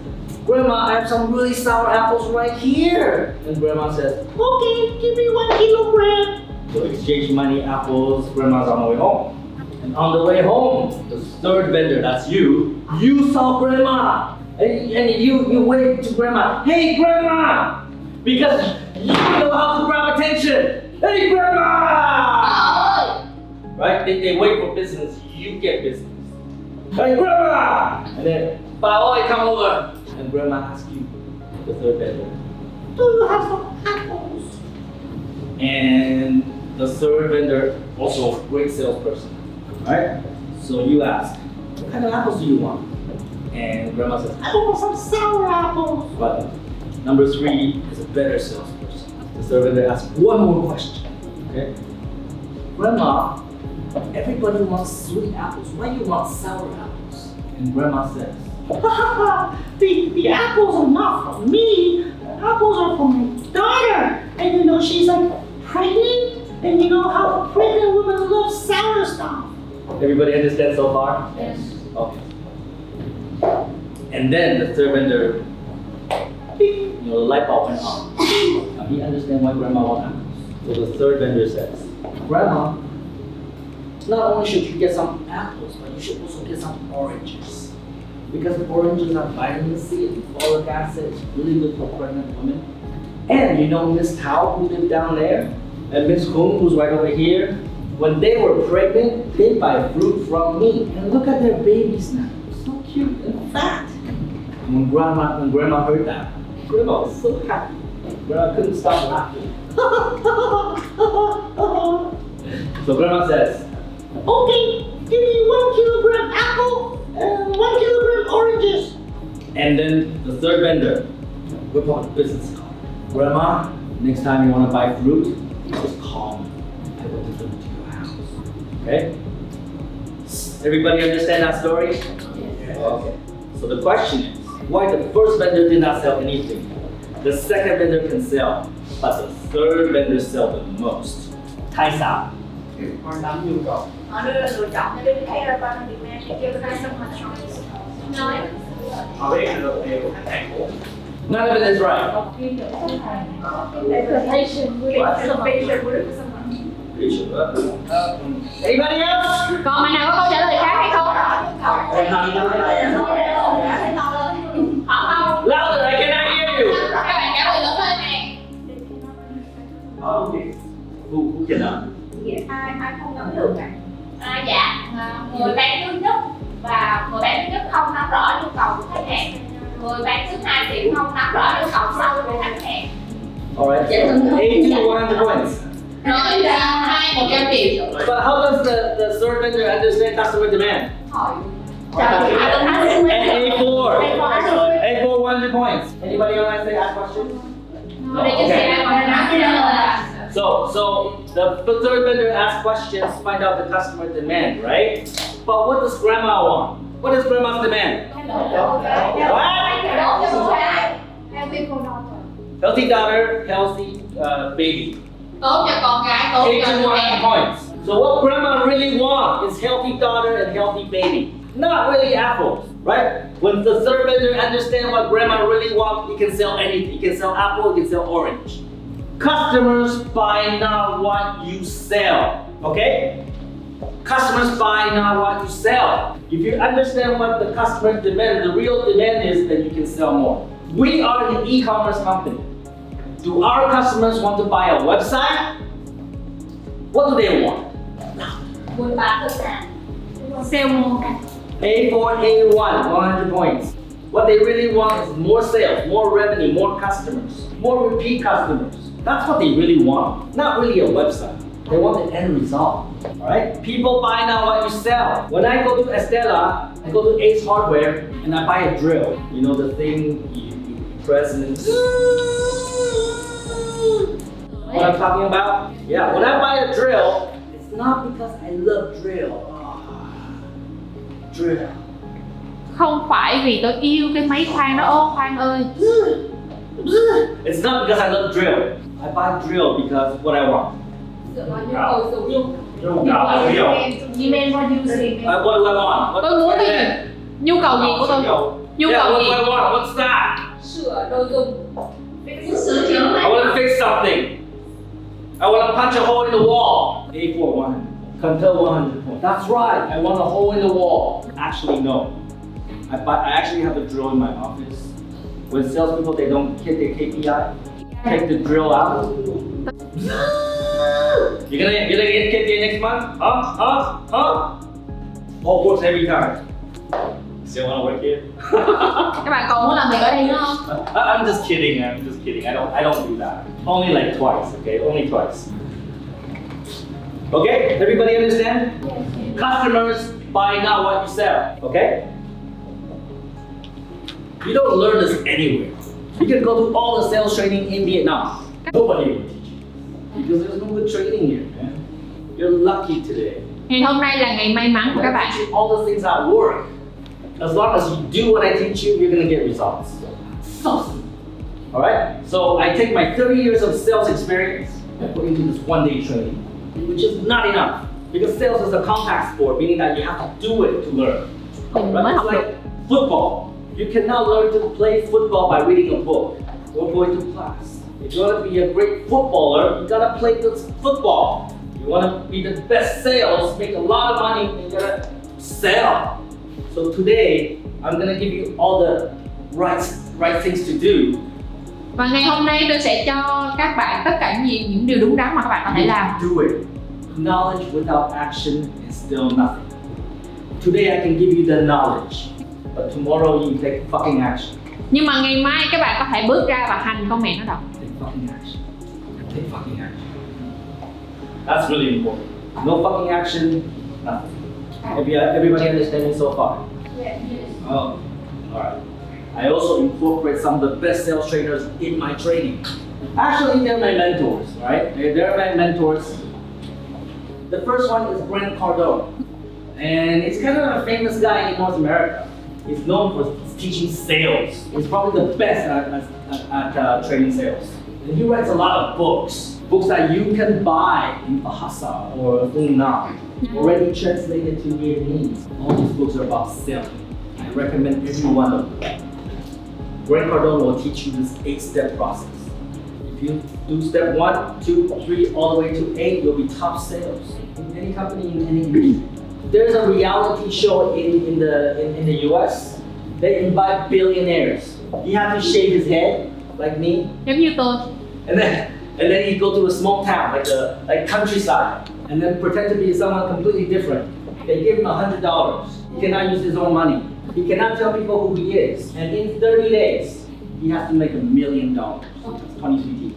Grandma, I have some really sour apples right here. And Grandma says, okay, give me 1 kilogram. So exchange money, apples, Grandma's on the way home. And on the way home, the third vendor, that's you saw Grandma. And you wave to Grandma, hey Grandma! Because you know how to grab attention. Hey Grandma! Right? They wait for business, you get business. Hey Grandma! And then, Paoy, come over. And Grandma asks you, the third vendor, do you have some apples? And the third vendor, also a great salesperson, right? So you ask, what kind of apples do you want? And Grandma says, I want some sour apples. But number 3 is a better salesperson. The third vendor asks one more question, okay? Grandma, everybody wants sweet apples. Why do you want sour apples? And Grandma says, the apples are not for me. The apples are for my daughter. And you know, she's like pregnant. And you know how pregnant women love sour stuff. Everybody understand so far? Yes. Okay. And then the third vendor, you know, the light bulb went on. Now he understands why Grandma wants apples. So the third vendor says, Grandma, not only should you get some apples, but you should also get some oranges. Because oranges have vitamin C and folic acid. It's really good for pregnant women. And you know Miss Tao who lived down there? And Miss Cùng who's right over here? When they were pregnant, they buy fruit from me. And look at their babies now. So cute and fat. And when Grandma heard that, Grandma was so happy. Grandma couldn't stop laughing. So Grandma says, okay, give me 1 kilogram apple and 1 kilogram oranges. And then the third vendor, whip out the business card. Grandma, next time you want to buy fruit, just call me. I will deliver to your house. Okay? Everybody understand that story? Yes. Okay. So the question is, why the first vendor did not sell anything? The second vendor can sell, but the third vendor sell the most. Tại sao? Họ nắm nhu cầu. Họ đưa ra lựa chọn cho đến thấy ra bao nhiêu Việt Nam thì kêu ra xong họ nói. Họ biết được điều của khách hàng muốn. None of it is right. Anybody else? Còn bạn nào có câu trả lời khác hay không? Louder, I cannot hear you. Các bạn trả lời lớn lên nè. Who cannot? Ai không nắm được ạ? Dạ, người bán thứ nhất và người bán thứ nhất không nắm rõ nhu cầu của khách hàng người bán trước 2 triệu không nắm rõ nhu cầu sau của khách hàng. Alright, so A to 100 points. Rồi ra 100 triệu. But how does the third vendor understand customer demand? And A4 100 points. Anybody else say ask questions? No. Okay. So the third vendor asks questions, find out the customer demand, right? But what does grandma want? What is grandma's demand? Healthy daughter, healthy baby. Tốt cho con gái, tốt cho đứa em. Points. So what grandma really wants is healthy daughter and healthy baby. Not really apples, right? When the third vendor understands what grandma really wants, he can sell anything. He can sell apple, he can sell orange. Customers buy not what you sell, okay? Customers buy not what you sell. If you understand what the customer demand, the real demand is, then you can sell more. We are an e-commerce company. Do our customers want to buy a website? What do they want? Sell more. A4, A1, 100 points. What they really want is more sales, more revenue, more customers, more repeat customers. That's what they really want, not really a website. They want the end result, all right? People buy now what you sell. When I go to Estella, I go to Ace Hardware and I buy a drill. You know the thing you press and what I'm talking about? Yeah, when I buy a drill, it's not because I love drill. Drill. Không phải vì tôi yêu cái máy khoan đó, ô khoan ơi. It's not because I love drill. I buy drill because what I want. Nhu cầu sử dụng. What do I want? Tôi muốn cái gì? Nhu cầu gì của tôi? Nhu cầu gì? What do I want? What's that? Sửa đồ dùng. I want to fix something. I want to punch a hole in the wall. A4 100. Control 100. That's right. I want a hole in the wall. Actually, no. I actually have a drill in my office. When salespeople they don't hit their KPI, take the drill out. You're gonna get KPI next month? Huh? Oh, works every time. Still wanna work here? Các bạn còn muốn làm việc ở đây nữa không? I'm just kidding. I don't do that. Only like twice. Okay, only twice. Okay, everybody understand? Yes. Customers buy not what you sell. Okay. You don't learn this anywhere. You can go to all the sales training in Vietnam. Nobody will teach you because there's no good training here, man. You're lucky today. Thì hôm nay là ngày may mắn của các bạn. All the things at work. As long as you do what I teach you, you're gonna get results. All right. So I take my 30 years of sales experience and put into this one-day training, which is not enough because sales is a contact sport, meaning that you have to do it to learn. Right? It's like football. You cannot learn to play football by reading a book or going to class. If you want to be a great footballer, you gotta play good football. You want to be the best sales, make a lot of money, you gotta sell. So today, I'm gonna give you all the right things to do. Và ngày hôm nay tôi sẽ cho các bạn tất cả những điều đúng đắn mà các bạn có thể làm. Do it. Knowledge without action is still nothing. Today I can give you the knowledge, but tomorrow you take fucking action. Nhưng mà ngày mai các bạn có thể bước ra và hành con mẹ nó đọc. Take fucking action. Take fucking action. That's really important. No fucking action, nothing. Everybody understanding so far? Yes. Oh, alright. I also incorporate some of the best sales trainers in my training. Actually, they're my mentors, right? They're my mentors. The first one is Grant Cardone. And he's kind of a famous guy in North America. He's known for teaching sales. He's probably the best at training sales. And he writes a lot of books that you can buy in Bahasa or Vietnam, already translated to Vietnamese. All these books are about selling. I recommend every one of them. Grant Cardone will teach you this 8-step process. If you do step 1, 2, 3, all the way to 8, you'll be top sales in any company, in any industry. There's a reality show in the US. They invite billionaires. You have to shave his head, like me. Giống như tôi. And then you go to a small town, like countryside, and then pretend to be someone completely different. They give him $100. He cannot use his own money. He cannot tell people who he is. And in 30 days, he has to make $1 million. 20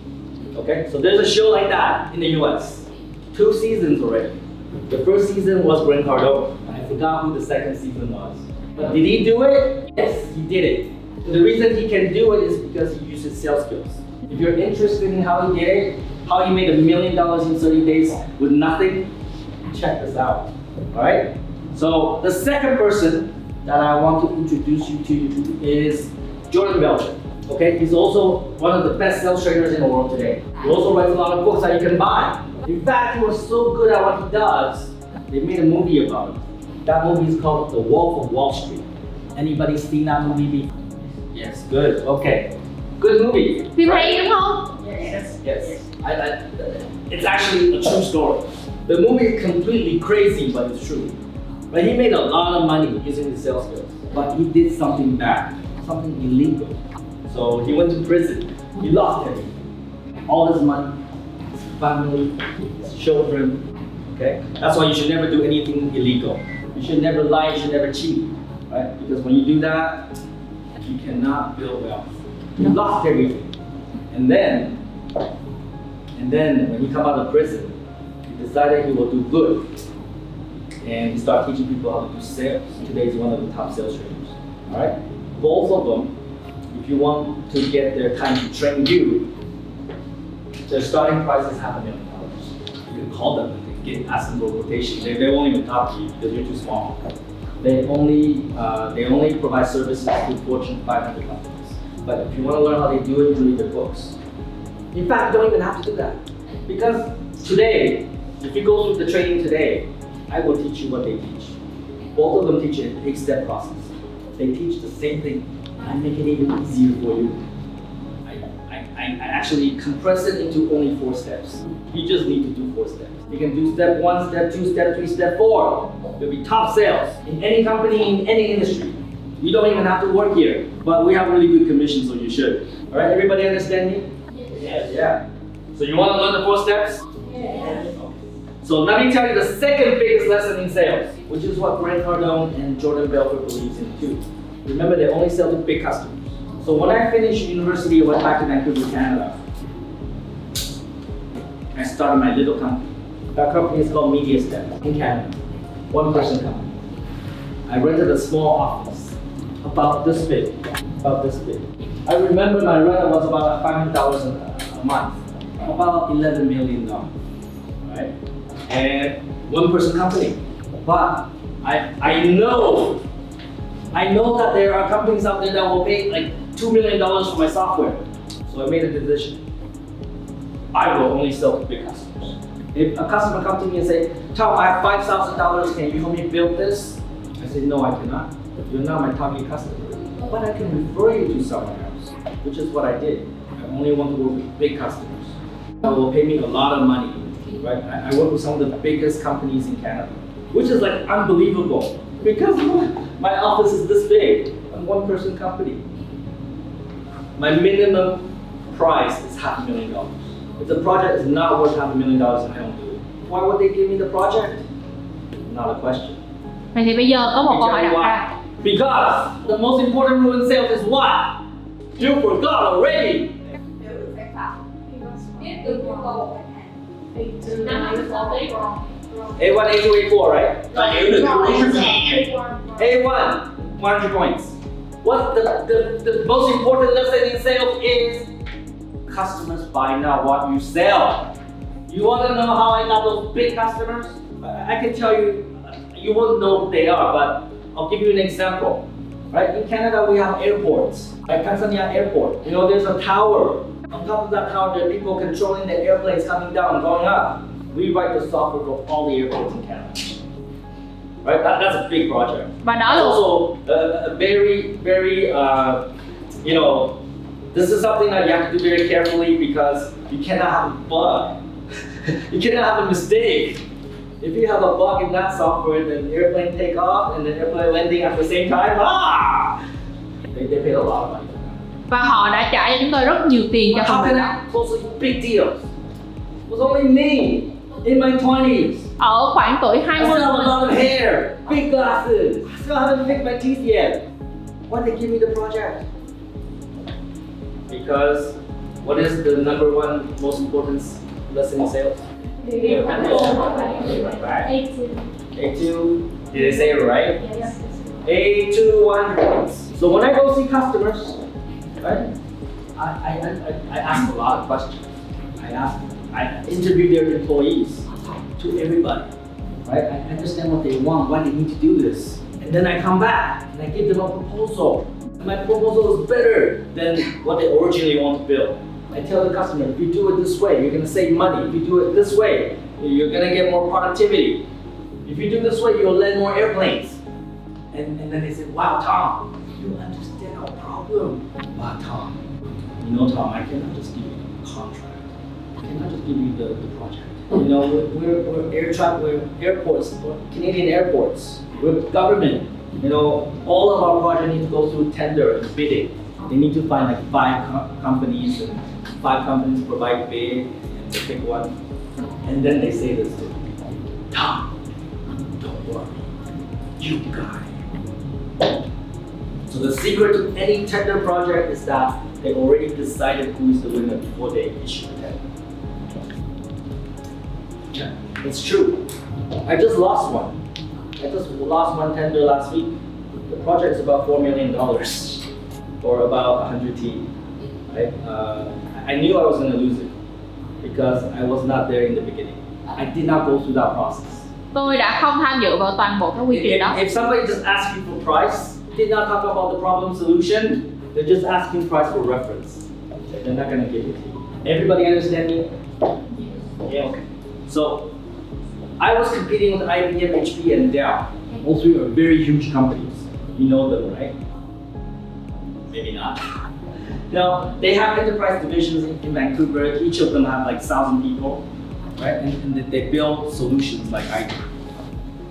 Okay? So there's a show like that in the US. 2 seasons already. The first season was Grant Cardone. I forgot who the second season was. But did he do it? Yes, he did it. And the reason he can do it is because he uses sales skills. If you're interested in how he did it, how he made $1 million in 30 days with nothing, check this out. Alright? So the second person that I want to introduce you to is Jordan Belcher. Okay, he's also one of the best sales trainers in the world today. He also writes a lot of books that you can buy. In fact, he was so good at what he does, they made a movie about it. That movie is called The Wolf of Wall Street. Anybody seen that movie before? Yes, good, okay. Good movie. Right? Yes, yes. It's actually a true story. The movie is completely crazy, but it's true. But he made a lot of money using his sales skills. But he did something bad, something illegal. So he went to prison. He lost everything. All his money, his family, his children. Okay? That's why you should never do anything illegal. You should never lie, you should never cheat. Right? Because when you do that, you cannot build wealth. He lost everything. And then when he come out of prison, he decided he will do good. And he started teaching people how to do sales. Today he's one of the top sales trainers. Alright? Both of them, if you want to get their time to train you, their starting price is $500,000. You can call them and ask them for a quotation. They won't even talk to you because you're too small. They only provide services to Fortune 500 companies. But if you want to learn how they do it, you read their books. In fact, you don't even have to do that. Because today, if you go through the training today, I will teach you what they teach. Both of them teach an 8-step process. They teach the same thing. I make it even easier for you. I actually compress it into only 4 steps. You just need to do 4 steps. You can do step 1, step 2, step 3, step 4. You'll be top sales in any company, in any industry. You don't even have to work here, but we have really good commission, so you should. All right, everybody understand me? Yes. Yeah. So you want to learn the 4 steps? Yes. Okay. So let me tell you the second biggest lesson in sales, which is what Grant Cardone and Jordan Belcher believes in too. Remember, they only sell to big customers. So when I finished university, I went back to Vancouver, Canada. I started my little company. That company is called Media Step in Canada. 1-person company. I rented a small office, about this big, I remember my rent was about $500,000 a month, about $11 million, right? And 1-person company. But I know that there are companies out there that will pay like $2 million for my software. So I made a decision. I will only sell to big customers. If a customer comes to me and say, Tom, I have $5,000, can you help me build this? I say, no, I cannot. You're not my target customer. But I can refer you to someone else, which is what I did. I only want to work with big customers that will pay me a lot of money. Right? I work with some of the biggest companies in Canada, which is like unbelievable because my office is this big. I'm 1-person company. My minimum price is $500,000. If the project is not worth $500,000, I don't do it. Why would they give me the project? Not a question. Vậy thì bây giờ có một câu hỏi đặt ra. Because the most important rule in sales is what? You forgot already. A1, A2, A4, right? Hiểu được nhu cầu khách hàng. A1, 100 points. What the most important lesson in sales is customers buy not what you sell. You want to know how I got those big customers? I can tell you, you won't know who they are, but I'll give you an example. Right? In Canada, we have airports. Like Tanzania Airport. You know, there's a tower. On top of that tower, there are people controlling the airplanes coming down and going up. We write the software for all the airports in Canada. Right? That's a big project. Và đó It's also a very, you know, this is something that you have to do very carefully because you cannot have a bug. You cannot have a mistake. If you have a bug in that software, then the airplane take off and the airplane landing at the same time, they paid a lot of money. Và họ đã trả cho chúng tôi rất nhiều tiền cho How công việc can đó. I close a big deal? It was only me. in my 20s. Ở khoảng tuổi I 20 still have a mình. lot of hair, big glasses. I still haven't fixed my teeth yet. Why they give me the project? Because what is the number one most important lesson in sales? A2. Did I say it right? Yes. A2 100 points. So when I go see customers, right, I ask a lot of questions. I interview their employees, to everybody, right? I understand what they want, why they need to do this. And then I come back and I give them a proposal. My proposal is better than what they originally want to build. I tell the customer, if you do it this way, you're gonna save money. If you do it this way, you're gonna get more productivity. If you do this way, you'll land more airplanes. And then they say, wow, Tom, you understand our problem. Wow, Tom. You know, Tom, I cannot just give you a contract. I cannot just give you the project. You know, we're airports, we're Canadian airports, we're government. You know, all of our projects need to go through tender and bidding. They need to find like 5 companies, and 5 companies provide bid, and they pick one. And then they say this to me, Tom, don't worry, you got it. So the secret to any tender project is that they already decided who is the winner before they issue the tender. Yeah, it's true. I just lost one. I just lost one tender last week. The project is about $4 million or about 100 T. Right? I knew I was going to lose it because I was not there in the beginning. I did not go through that process. Tôi đã không tham dự vào toàn bộ cái quy trình đó. If somebody just asks you for price, did not talk about the problem solution, they're just asking price for reference. They're not going to give it to you. Everybody understand me? Yeah, okay. So, I was competing with IBM, HP, and Dell. All 3 are very huge companies. You know them, right? Maybe not. Now, they have enterprise divisions in Vancouver. Each of them have like 1,000 people, right? And they build solutions like I do,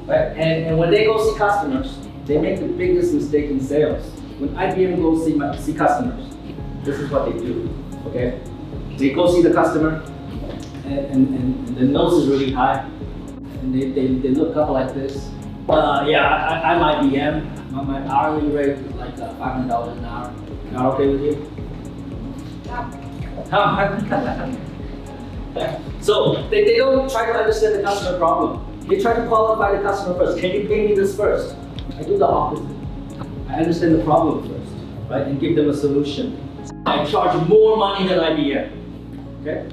right? And when they go see customers, they make the biggest mistake in sales. When IBM goes see customers, this is what they do, okay? They go see the customer, and the nose is really high, and they look up like this. Yeah, I'm IBM. My hourly rate is like $500 an hour. Not okay with you? So they don't try to understand the customer problem. They try to qualify the customer first. Can you pay me this first? I do the opposite. I understand the problem first, right, and give them a solution. I charge more money than IBM. Okay?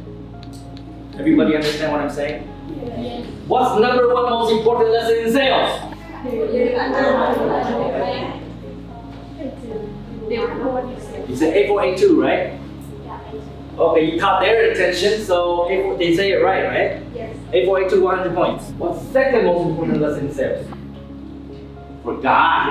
Everybody understand what I'm saying? Yes. What's the number one most important lesson in sales? You said A4, A2, right? Okay, you caught their attention, so A4, they say it right? Yes. A4, A2, 100 points. What's the second most important lesson in sales? Forgot.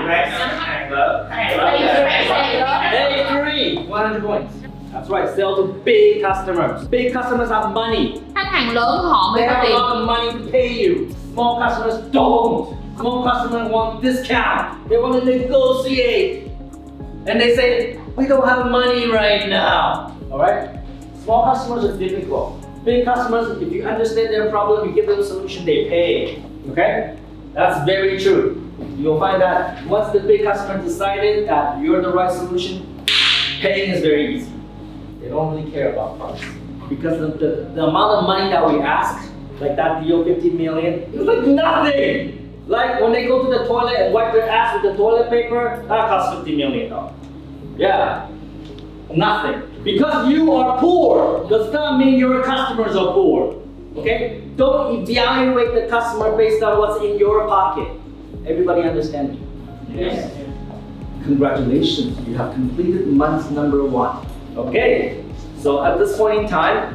A3, 100 points. That's right, sell to big customers. Big customers have money. Khách hàng lớn họ mới They có have a tiền. lot of money to pay you. Small customers don't. Small customers want discount. They want to negotiate. And they say, we don't have money right now. Alright? Small customers are difficult. Big customers, if you understand their problem, you give them a solution, they pay. Okay? That's very true. You'll find that once the big customer decided that you're the right solution, paying is very easy. They don't really care about price. Because the amount of money that we ask, like that deal, 15 million, it's like nothing. Like when they go to the toilet and wipe their ass with the toilet paper, that costs $50 million. Yeah, nothing. Because you are poor does not mean your customers are poor. Okay? Don't evaluate the customer based on what's in your pocket. Everybody understand me? Yes. Congratulations, you have completed month number 1. Okay, so at this point in time,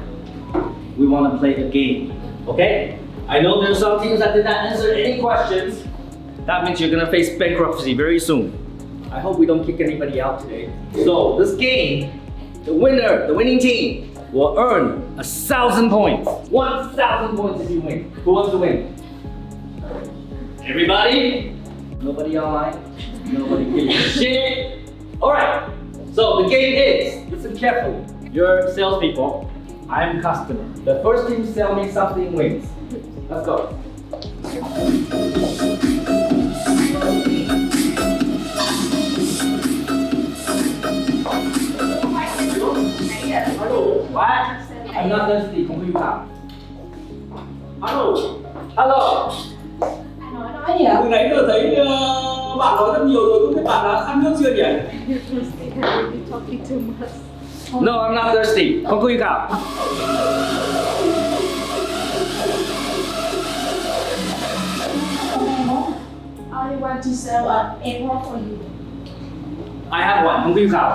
we want to play a game. Okay? I know there's some teams that did not answer any questions. That means you're gonna face bankruptcy very soon. I hope we don't kick anybody out today. So this game, the winning team, will earn 1,000 points. 1,000 points if you win. Who wants to win? Everybody? Nobody online? Nobody gives a shit? Alright, so the game is, listen carefully. You're salespeople. I'm customer. The first team sell me something wins. Let's go. What? I'm not thirsty. Không có nhu cầu. Alo. Hello. Nói gì ạ? Từ nãy giờ thấy bạn nói rất nhiều rồi, không biết bạn đã khát nước chưa nhỉ? No, I'm not thirsty. Không có nhu cầu. I want to sell an airport for you. I have one. Không có nhu cầu.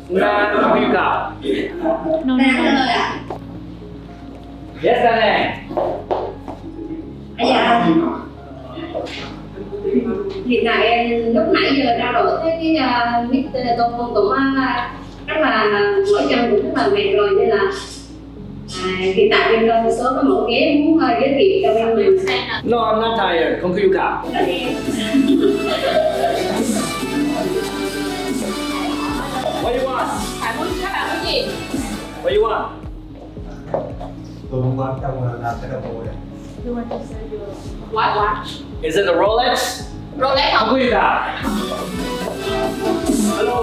Nga không có nhu cầu. Yes, Danny. Hiện tại lúc nãy giờ trao đổi với cái Mr. Công cũng rất là mỗi chân cũng rất là mệt rồi, nên là hiện tại bên công số có một ghế muốn giới thiệu cho bên mình. No, I'm not tired. Không có nhu cầu. What do you want? Bạn muốn các bạn muốn gì? What do you want? Tôi muốn bán trong làm cái đồng hồ này. What? Is it a Rolex? Rolex Không không? có nhu cầu. Alo.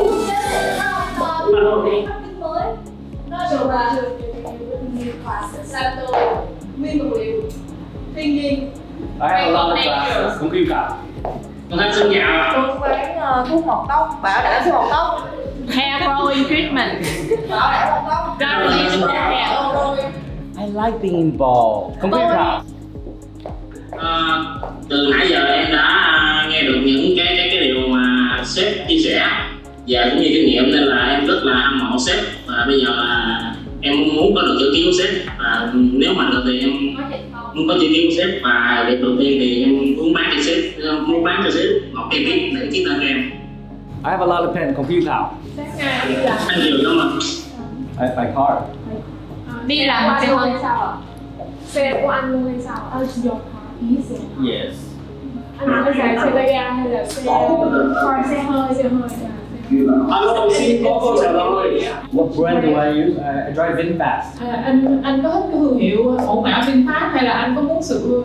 Nói chung là nhiều class sang tôi nguyên vật liệu thiên nhiên. I have a lot of classes. Không có nhu cầu. Con Thanh xin chào. Tôi bán thuốc mọc tóc, bảo đảm thuốc mọc tóc. Hair growing treatment. Bảo đảm mọc tóc. I like being involved. Không có nhu cầu. Từ nãy giờ em đã nghe được những cái điều mà sếp chia sẻ và cũng như kinh nghiệm, nên là em rất là hâm mộ sếp, và bây giờ là em muốn có được chữ ký của sếp, và nếu mà được thì em muốn có chữ ký của sếp, và việc đầu tiên thì em muốn bán cho sếp một cái viết để ký tên cho em. I have a lot of pen. Không có nhu cầu. Anh nhiều lắm mà. I have my card. Đi làm một xe hơi sao ạ? Xe của anh luôn hay sao? Your car is Yes. anh có chạy xe tay ga hay là xe hơi Alo, xin có câu trả lời. What brand do I use? I drive VinFast. Anh có thích cái thương hiệu mẫu mã VinFast, hay là anh có muốn sự,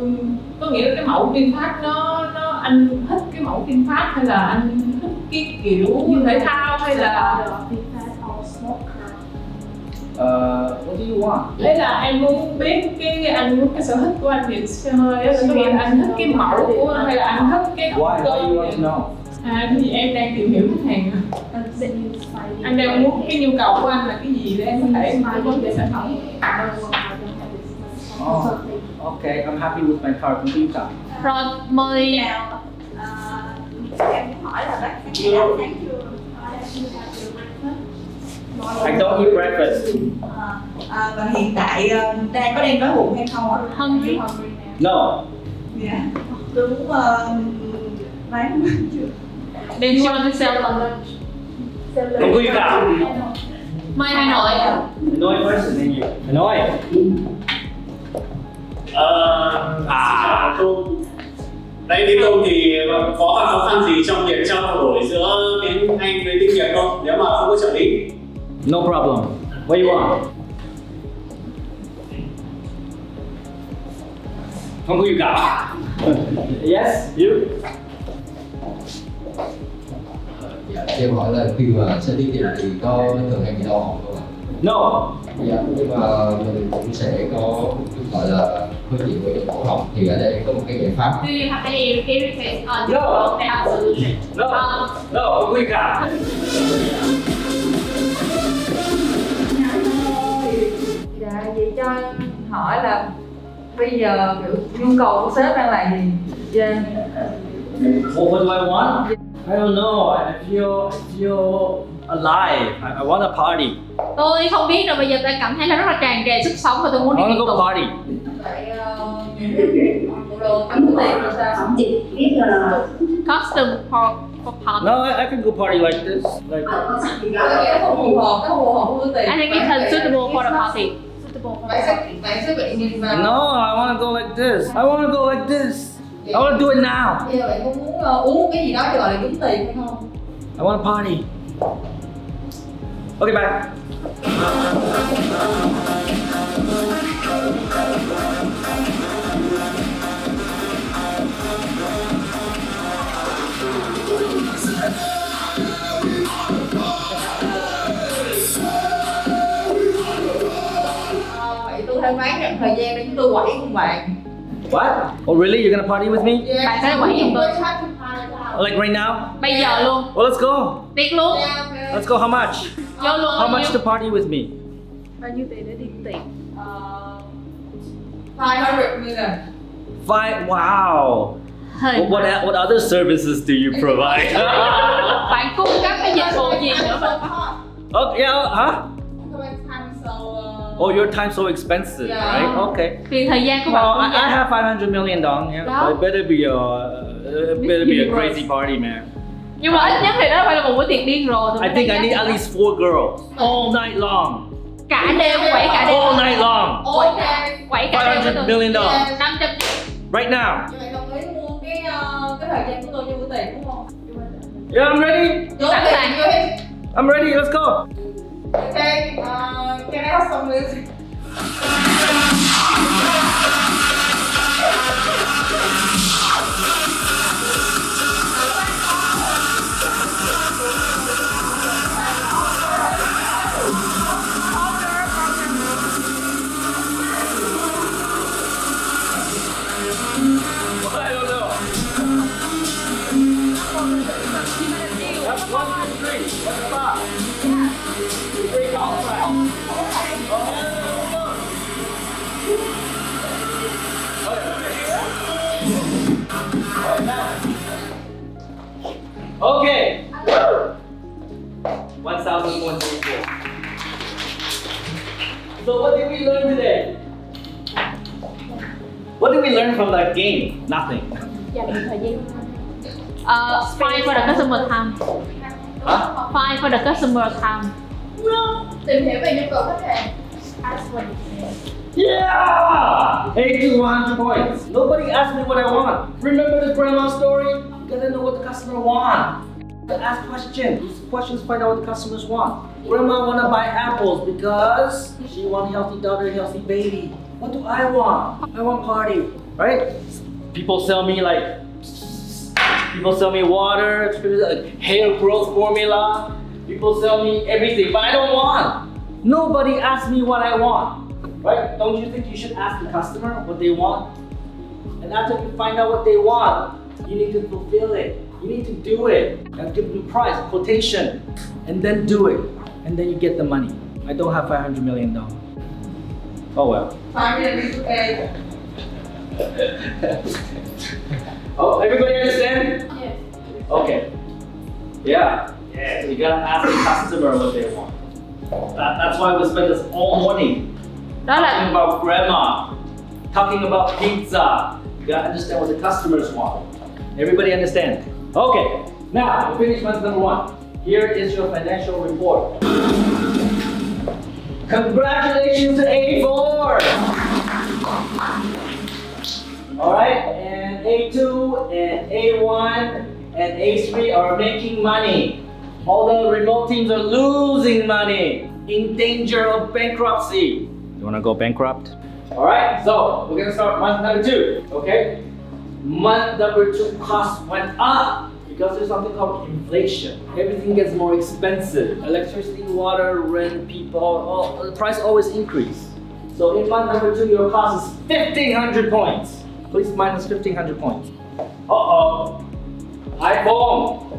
có nghĩa là cái mẫu VinFast nó anh thích cái mẫu VinFast, hay là anh thích cái kiểu như thể thao, hay là What do you want? đấy là em muốn biết anh muốn cái sở thích của anh thì xe hơi á, có nghĩa là anh thích cái mẫu của hay là anh thích cái Why do you want to know? thì em đang tìm hiểu khách hàng. Anh đang muốn cái nhu cầu của anh là cái gì để em có thể vấn đề sản phẩm. Oh, okay. I'm happy with my car. Không có nhu cầu. Rồi mời. Em muốn hỏi là bác ăn sáng chưa? I don't eat breakfast. Và hiện tại đang đói bụng hay không ạ? Hungry. No. Dạ. Tôi muốn bán chưa? Do you want to sell lunch? Không có nhu cầu. Mời Hà Nội. Hanoi first and then you. Hanoi. Đấy, tiếng Công thì có khó khăn gì trong việc trao đổi giữa tiếng Anh với tiếng Nhật không? Nếu mà không có trợ lý. No problem. What do you want? Không có nhu cầu. Yes, you. Dạ, cho em hỏi là khi mà xe tiết kiệm thì có thường hay bị đau họng không ạ? No. Dạ, nhưng mà mình cũng sẽ có gọi là hơi chịu với cái cổ họng, thì ở đây có một cái giải pháp. Do you have any irritation on your throat? They have a solution. No. No, không có nhu cầu. Dạ, vậy cho em hỏi là bây giờ kiểu nhu cầu của sếp đang là gì? Yeah. What do I want? I don't know. I feel alive. I want a party. Tôi không biết rồi, bây giờ tôi cảm thấy là rất là tràn trề sức sống và tôi muốn I đi want tiệc to go tùng. party. Vậy bộ đồ tắm tiền là sao? Chị biết là Costume for for party. No, I can go party like this. Like. Không phù hợp, không phù hợp với túi tiền. I think it's unsuitable for the party. Bạn sẽ bị nhìn vào. No, I want to go like this. I want to go like this. I want to do it now. Bây giờ bạn có muốn uống cái gì đó cho gọi là kiếm tiền hay không? I want to party. Okay, bye. Vậy tôi thay bán nhận thời gian để chúng tôi quẩy cùng bạn. What? Oh, really? You're gonna party with me? Yeah, Bạn sẽ quẩy giùm tôi. Like right now? Bây giờ luôn. Well, let's go. Tiếc luôn. Let's go. How much? Vô luôn. How much to party with me? Bao nhiêu tiền để đi tiền? 500 million. Five. Wow. What other services do you provide? Bạn cung cấp cái dịch vụ gì nữa mà? Oh yeah. Huh? Oh, your time's so expensive, Yeah. right? Okay. Vì thời gian của bạn Well, cũng I have 500 million dong. Yeah. Đó. It better be a crazy party, man. Nhưng mà ít nhất thì đó phải là một bữa tiệc điên rồ. I think I need at least 4 girls all night long. Cả đêm quẩy cả đêm. All night long. Quẩy cả đêm với 500 million dollars. 500. Right now. Vậy bạn đồng ý mua cái thời gian của tôi như bữa tiệc đúng không? Yeah, I'm ready. Sẵn sàng. I'm ready. Let's go. Okay, can I have some music? I don't know. That's 1, 2, 3. What's the box? 3 calls, right? Okay. 1,134. So what did we learn today? What did we learn from that game? Nothing. Find for the customer time. Huh? Find for the customer time. Tìm hiểu về nhu cầu khách hàng. Yeah! 100 points. Nobody asked me what I want. Remember the grandma story? You gotta know what the customer wants. Ask questions. These questions find out what the customers want. Grandma wanna buy apples because she want healthy daughter, healthy baby. What do I want? I want party, right? People sell me water, hair growth formula. People sell me everything, but I don't want. Nobody asked me what I want, right? Don't you think you should ask the customer what they want? And after you find out what they want, you need to fulfill it. You need to do it. And give them price, quotation, and then do it. And then you get the money. I don't have $500 million. Oh well. 5 million is okay. Oh, everybody understand? Yes. Okay. Yeah. Yeah. You gotta ask the customer what they want. That's why we spend this all morning Đó là talking about grandma, talking about pizza. You gotta understand what the customers want. Everybody understand? Okay. Now we finished month number 1. Here is your financial report. Congratulations to A4. All right, and A2 and A1 and A3 are making money. All the remote teams are losing money, in danger of bankruptcy. You wanna go bankrupt? All right, so we're gonna start month number 2, okay? Month number 2 costs went up because there's something called inflation. Everything gets more expensive. Electricity, water, rent, people, the price always increase. So in month number 2, your cost is 1,500 points. Please minus 1,500 points. Uh-oh. iPhone.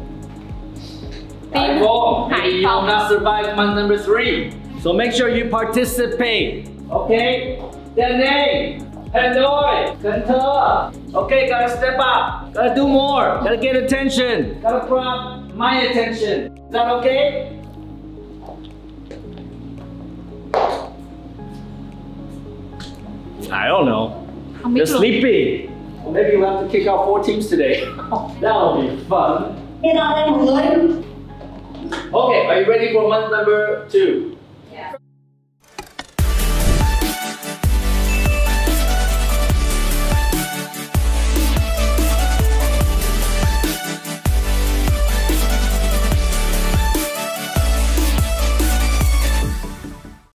iPhone. Maybe you will not survive month number 3. So make sure you participate. Okay? The name. Hanoi. Kanto. Okay, gotta step up. Gotta do more. Gotta get attention. Gotta grab my attention. Is that okay? I don't know. You're sleepy. Well, maybe we'll have to kick out 4 teams today. That'll be fun. Nghe đâu đây mọi người? Okay, are you ready for month number 2? Yeah.